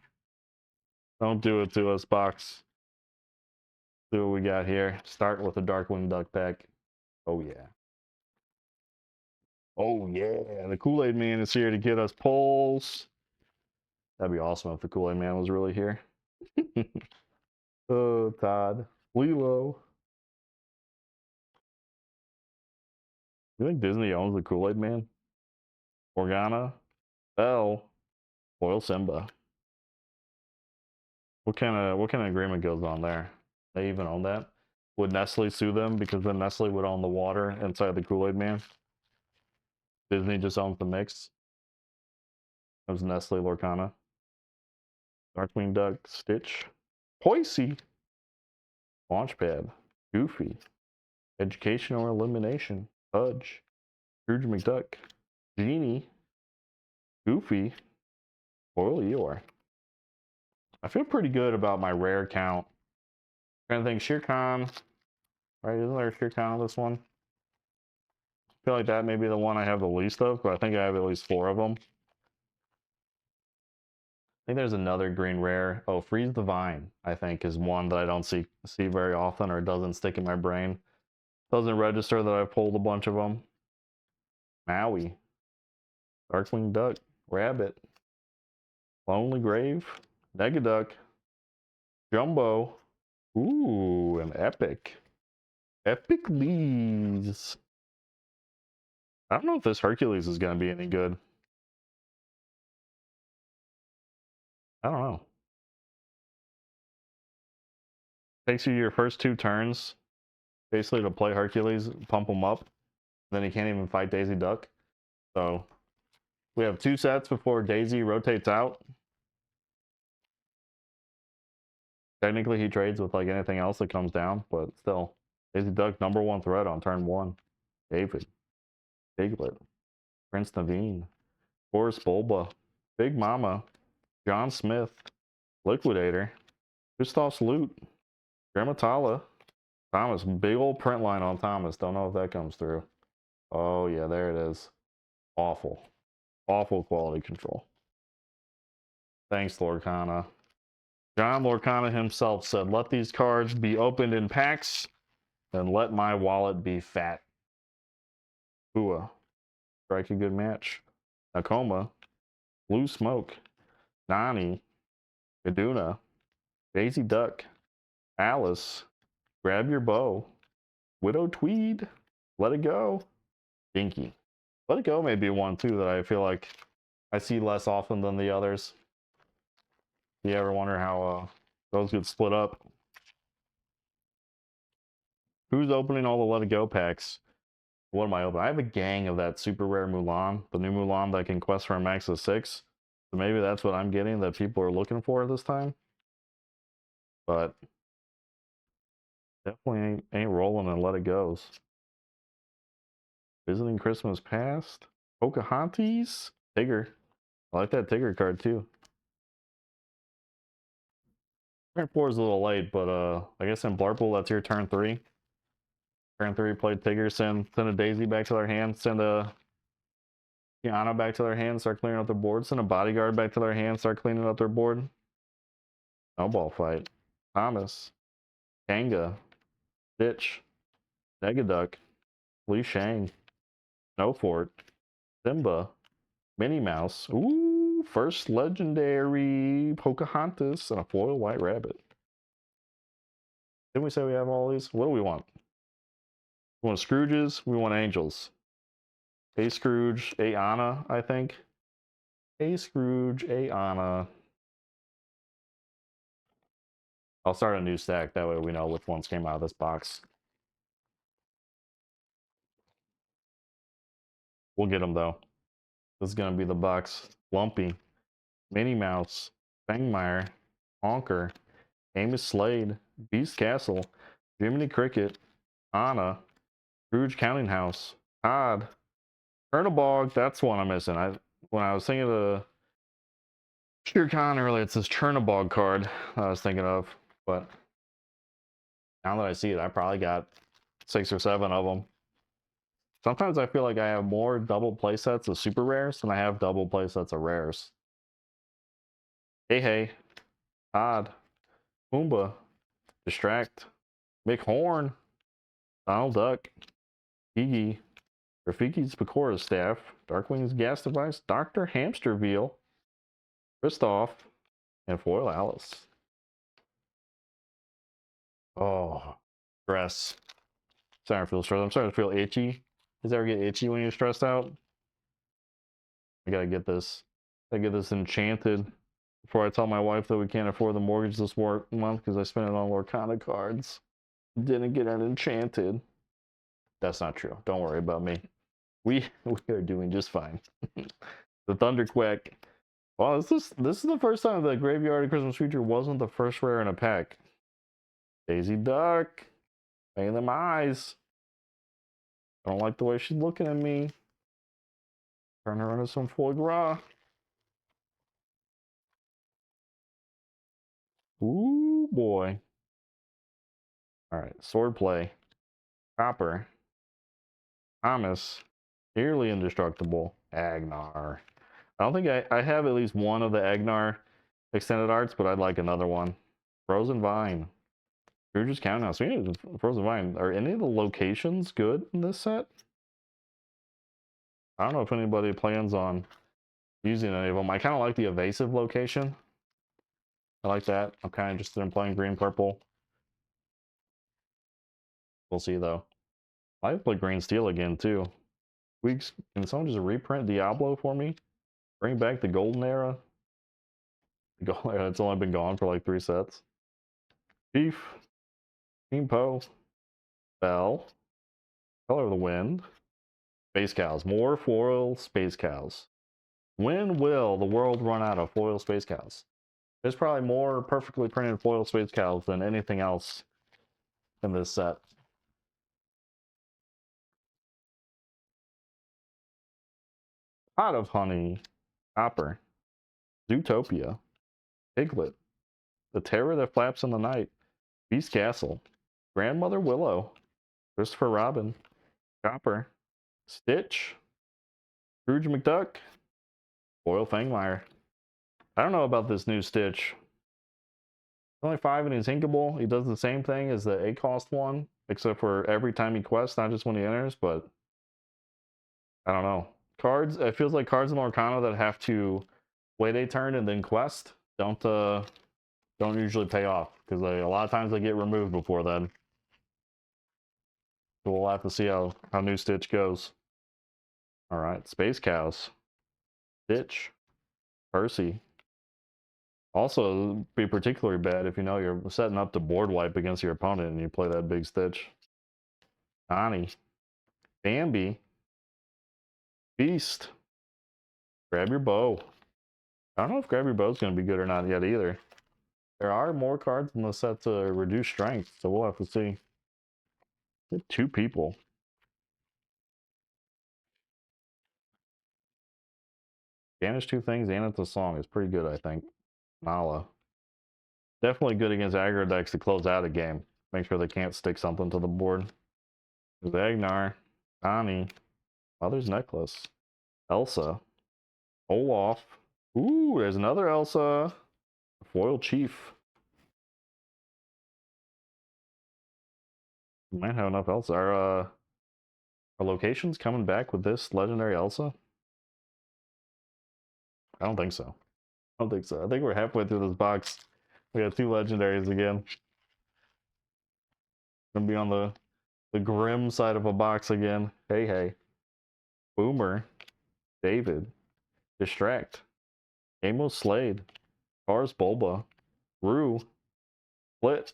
Don't do it to us, box. See what we got here. Start with a Darkwing Duck pack. Oh yeah. Oh yeah. The Kool-Aid Man is here to get us pulls. That'd be awesome if the Kool-Aid Man was really here. Oh, Todd. Lilo. You think Disney owns the Kool-Aid Man? Lorcana? Bell? Foil Simba. What kind of agreement goes on there? They even own that? Would Nestle sue them because then Nestle would own the water inside the Kool-Aid Man? Disney just owns the mix. It was Nestle Lorcana. Darkwing Duck, Stitch. Poissy. Launchpad. Goofy. Educational Elimination. Fudge. Scrooge McDuck. Genie. Goofy. Foil Eeyore. I feel pretty good about my rare count. I'm trying to think, Shere Khan. Right, isn't there a Shere Khan on this one? I feel like that may be the one I have the least of, but I think I have at least 4 of them. I think there's another green rare. Oh, Freeze the Vine, I think, is one that I don't see very often, or it doesn't stick in my brain. Doesn't register that I've pulled a bunch of them. Maui. Darkwing Duck. Rabbit. Lonely Grave. Negaduck. Jumbo. Ooh, an epic. Epic Lees. I don't know if this Hercules is going to be any good. I don't know. Takes you your first 2 turns basically to play Hercules, pump him up. Then he can't even fight Daisy Duck. So we have 2 sets before Daisy rotates out. Technically, he trades with like anything else that comes down, but still, Daisy Duck #1 threat on turn 1. David, Piglet, Prince Naveen, Boris Bulba, Big Mama, John Smith, Liquidator, Gustav's Loot, Gramatala, Thomas. Big old print line on Thomas. Don't know if that comes through. Oh yeah, there it is. Awful, awful quality control. Thanks, Lorcana. John Lorcana himself said, "Let these cards be opened in packs, and let my wallet be fat." Bua, strike a good match. Nakoma, Blue Smoke, Nani, Kaduna, Daisy Duck, Alice, Grab Your Bow, Widow Tweed, Let It Go, Dinky. Let It Go may be one too that I feel like I see less often than the others. Do you ever wonder how those get split up? Who's opening all the Let It Go packs? What am I opening? I have a gang of that super rare Mulan, the new Mulan that can quest for a max of 6. So maybe that's what I'm getting that people are looking for this time. But definitely ain't rolling and Let It Goes. Visiting Christmas Past. Pocahontas. Tigger. I like that Tigger card too. Turn 4 is a little late, but I guess in Blarple, that's your turn 3. Turn 3, play Tigger, send a Daisy back to their hand, send a Kiana back to their hand, start cleaning up their board, send a Bodyguard back to their hand, start cleaning up their board. Snowball Fight. Thomas. Kanga. Ditch. Negaduck. Li Shang. Snowfort. Simba. Minnie Mouse. Ooh, first legendary Pocahontas and a foil White Rabbit. Didn't we say we have all these? What do we want? We want Scrooges. We want Angels. A Scrooge, a Anna, I think. A Scrooge, a Anna. I'll start a new stack. That way we know which ones came out of this box. We'll get them though. This is going to be the box. Lumpy. Minnie Mouse. Fangmeyer. Honker. Amos Slade. Beast Castle. Jiminy Cricket. Anna. Scrooge Counting House. Todd. Chernobog. That's one I'm missing. When I was thinking of the Shere Khan earlier, it's this Chernobog card I was thinking of. But now that I see it, I probably got 6 or 7 of them. Sometimes I feel like I have more double playsets of super rares than I have double playsets of rares. Hey, Todd, Pumbaa, Distract, Mick Horn, Donald Duck, Gigi, Rafiki's Pecora Staff, Darkwing's Gas Device, Dr. Hamsterveal, Kristoff, and Foil Alice. Oh, stress. Starting to feel stressed. I'm starting to feel itchy. Does it ever get itchy when you're stressed out? I gotta get this. I get this enchanted before I tell my wife that we can't afford the mortgage this month because I spent it on Lorcana cards. Didn't get it enchanted. That's not true. Don't worry about me. We are doing just fine. The Thunderquack. Well, this is the first time the Graveyard of Christmas Future wasn't the first rare in a pack. Daisy Duck. Paying them eyes. I don't like the way she's looking at me. Turn her into some foie gras. Ooh, boy. Alright, Swordplay. Copper. Thomas. Nearly Indestructible. Agnar. I don't think I have at least one of the Agnar extended arts, but I'd like another one. Frozen Vine. Scrooge's Counting House. Speaking of Frozen Vine, are any of the locations good in this set? I don't know if anybody plans on using any of them. I kind of like the evasive location. I like that. I'm kind of interested in playing green purple. We'll see though. I might play green steel again too. Weeks. Can someone just reprint Diablo for me? Bring back the golden era. It's only been gone for like 3 sets. Chief, Team Poe, Bell, Color of the Wind, Space Cows. More foil Space Cows. When will the world run out of foil Space Cows? There's probably more perfectly printed foil Space Cows than anything else in this set. Pot of Honey, Copper, Zootopia, Piglet, The Terror That Flaps in the Night, Beast Castle, Grandmother Willow, Christopher Robin, Copper, Stitch, Scrooge McDuck, Foil Fangmire. I don't know about this new Stitch. Only 5 and he's inkable. He does the same thing as the 8 cost one, except for every time he quests, not just when he enters, but I don't know. Cards, it feels like cards in Lorcana that have to wait a turn and then quest don't usually pay off because a lot of times they get removed before then. So we'll have to see how New Stitch goes. All right, Space Cows, Stitch, Percy. Also, be particularly bad if you know you're setting up to board wipe against your opponent and you play that big Stitch. Connie, Bambi, Beast, Grab Your Bow. I don't know if Grab Your Bow is going to be good or not yet either. There are more cards in the set to reduce strength, so we'll have to see. 2 people. Banish 2 things and it's a song. It's pretty good, I think. Nala. Definitely good against aggro decks to close out a game. Make sure they can't stick something to the board. There's Agnar, Connie, Mother's Necklace, Elsa, Olaf. Ooh, there's another Elsa. Foil Chief. We might have enough Elsa. Are locations coming back with this legendary Elsa? I don't think so. I don't think so. I think we're halfway through this box. We got 2 legendaries again. Gonna be on the grim side of a box again. Hey. Boomer, David, Distract, Amos Slade, Cars Bulba, Rue, Split,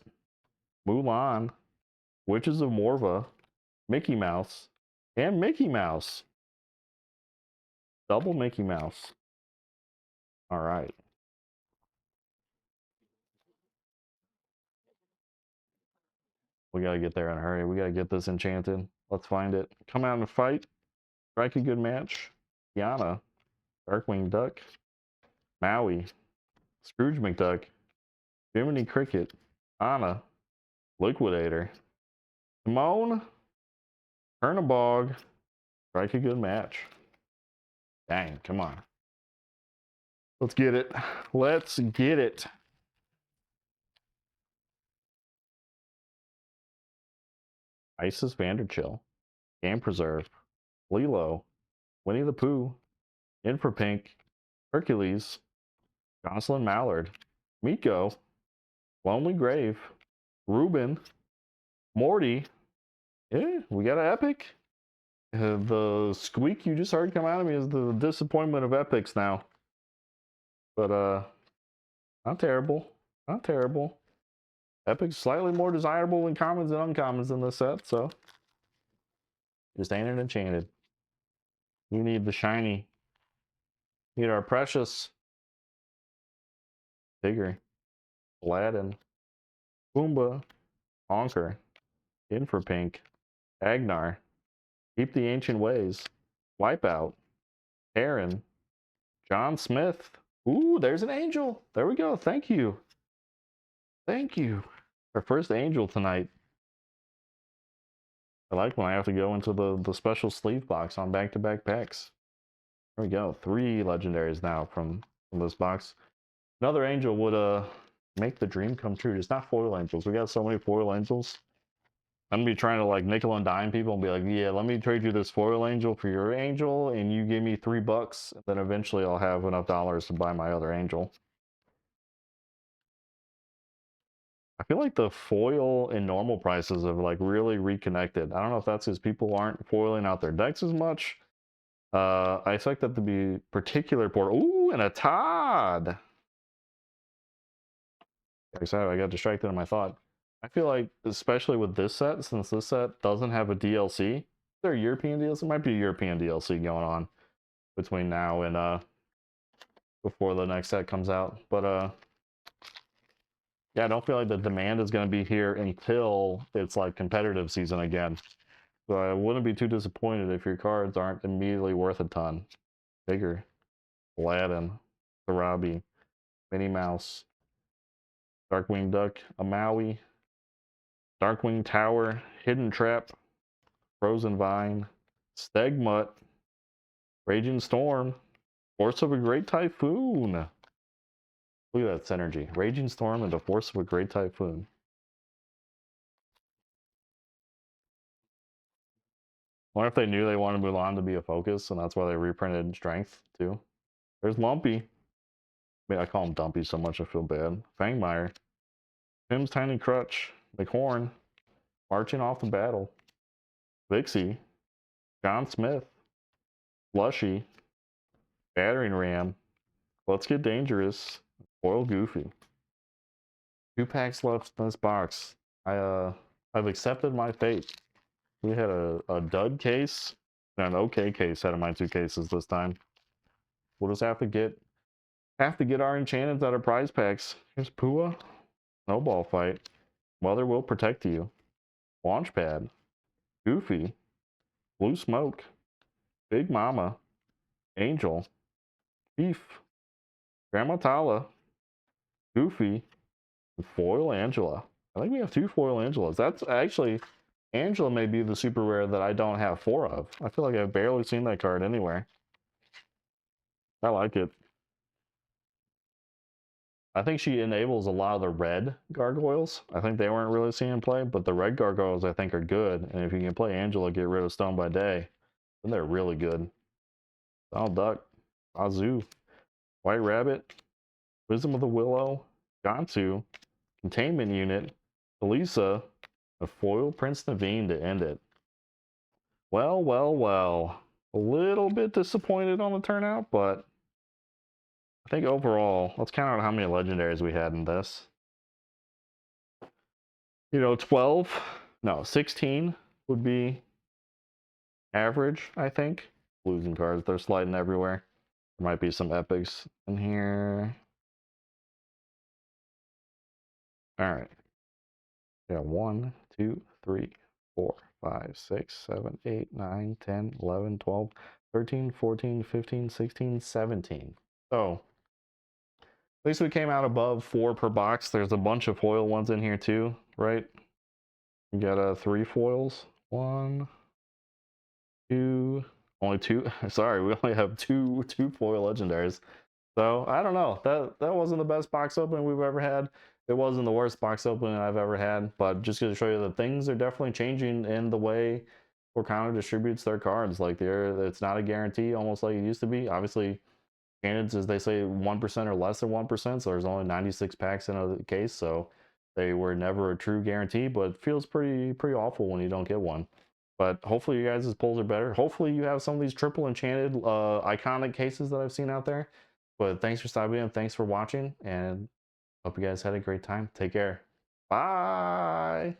Mulan, Witches of Morva, Mickey Mouse, and Mickey Mouse. Double Mickey Mouse. All right. We gotta get there in a hurry. We gotta get this enchanted. Let's find it. Come out and fight. Strike a good match. Kiana, Darkwing Duck, Maui, Scrooge McDuck, Jiminy Cricket, Anna, Liquidator, Simone, Turnabog, strike a good match. Dang, come on. Let's get it. Let's get it. Isis Vanderchill, Game Preserve, Lilo, Winnie the Pooh, Infrapink, Hercules, Jocelyn Mallard, Miko, Lonely Grave, Ruben, Morty. Yeah, we got an epic. The squeak you just heard come out of me is the disappointment of epics now. But not terrible. Not terrible. Epic's slightly more desirable in commons and uncommons in this set, so just ain't it enchanted. We need the shiny. Need our precious Tigger, Aladdin, Pumbaa, Honker, Infrapink, Agnar, Keep the Ancient Ways, Wipeout, Aaron, John Smith. Ooh, there's an angel. There we go. Thank you. Thank you. Our first angel tonight. I like when I have to go into the special sleeve box on back-to-back packs. There we go. 3 legendaries now from this box. Another angel would make the dream come true. It's not foil angels. We got so many foil angels. I'm gonna be trying to like nickel and dime people and be like, yeah, let me trade you this foil angel for your angel, and you give me $3. Then eventually I'll have enough dollars to buy my other angel. I feel like the foil and normal prices have like really reconnected. I don't know if that's because people aren't foiling out their decks as much. I expect that to be particular for. Ooh, and a Todd. Sorry, I got distracted in my thought. I feel like, especially with this set, since this set doesn't have a DLC, is there a European DLC? Might be a European DLC going on between now and before the next set comes out. But yeah, I don't feel like the demand is going to be here until it's like competitive season again. So I wouldn't be too disappointed if your cards aren't immediately worth a ton. Bigger, Aladdin, Sarabi, Minnie Mouse, Darkwing Duck, a Maui, Darkwing Tower, Hidden Trap, Frozen Vine, Stegmutt, Raging Storm, Force of a Great Typhoon. Look at that synergy. Raging Storm and the Force of a Great Typhoon. I wonder if they knew they wanted Mulan to be a focus, and that's why they reprinted Strength, too. There's Lumpy. I mean, I call him Dumpy so much I feel bad. Fangmire. Tim's Tiny Crutch. McHorn. Marching Off the Battle. Vixie. John Smith. Slushy. Battering Ram. Let's Get Dangerous. Foil Goofy. 2 packs left in this box. I've accepted my fate. We had a dud case and an okay case out of my 2 cases this time. We'll just have to get our enchantments out of prize packs. Here's Pua. Snowball Fight. Mother Will Protect You. Launchpad. Goofy. Blue Smoke. Big Mama. Angel. Beef. Grandma Tala. Goofy. And Foil Angela. I think we have 2 Foil Angelas. That's actually... Angela may be the super rare that I don't have 4 of. I feel like I've barely seen that card anywhere. I like it. I think she enables a lot of the red gargoyles. I think they weren't really seen in play, but the red gargoyles I think are good. And if you can play Angela, get rid of Stone by Day, then they're really good. Donald Duck, Azu, White Rabbit, Wisdom of the Willow, Gantu, Containment Unit, Elisa, a foil Prince Naveen to end it. Well, well, well. A little bit disappointed on the turnout, but I think overall, let's count out how many legendaries we had in this. 12, no, 16 would be average, I think. Losing cards, they're sliding everywhere. There might be some epics in here. All right. Yeah, 1, 2, 3, 4, 5, 6, 7, 8, 9, 10, 11, 12, 13, 14, 15, 16, 17. So, at least we came out above 4 per box. There's a bunch of foil ones in here too, right? We got 3 foils. 1, 2, only 2. Sorry, we only have two foil legendaries. So I don't know. That wasn't the best box opening we've ever had. It wasn't the worst box opening I've ever had. But just to show you that things are definitely changing in the way Lorcana distributes their cards. Like it's not a guarantee, almost like it used to be. Obviously, candidates, as they say, 1% or less than 1%. So there's only 96 packs in a case. So they were never a true guarantee. But it feels pretty awful when you don't get one. But hopefully you guys' pulls are better. Hopefully you have some of these triple enchanted iconic cases that I've seen out there. But thanks for stopping in. Thanks for watching. And hope you guys had a great time. Take care. Bye.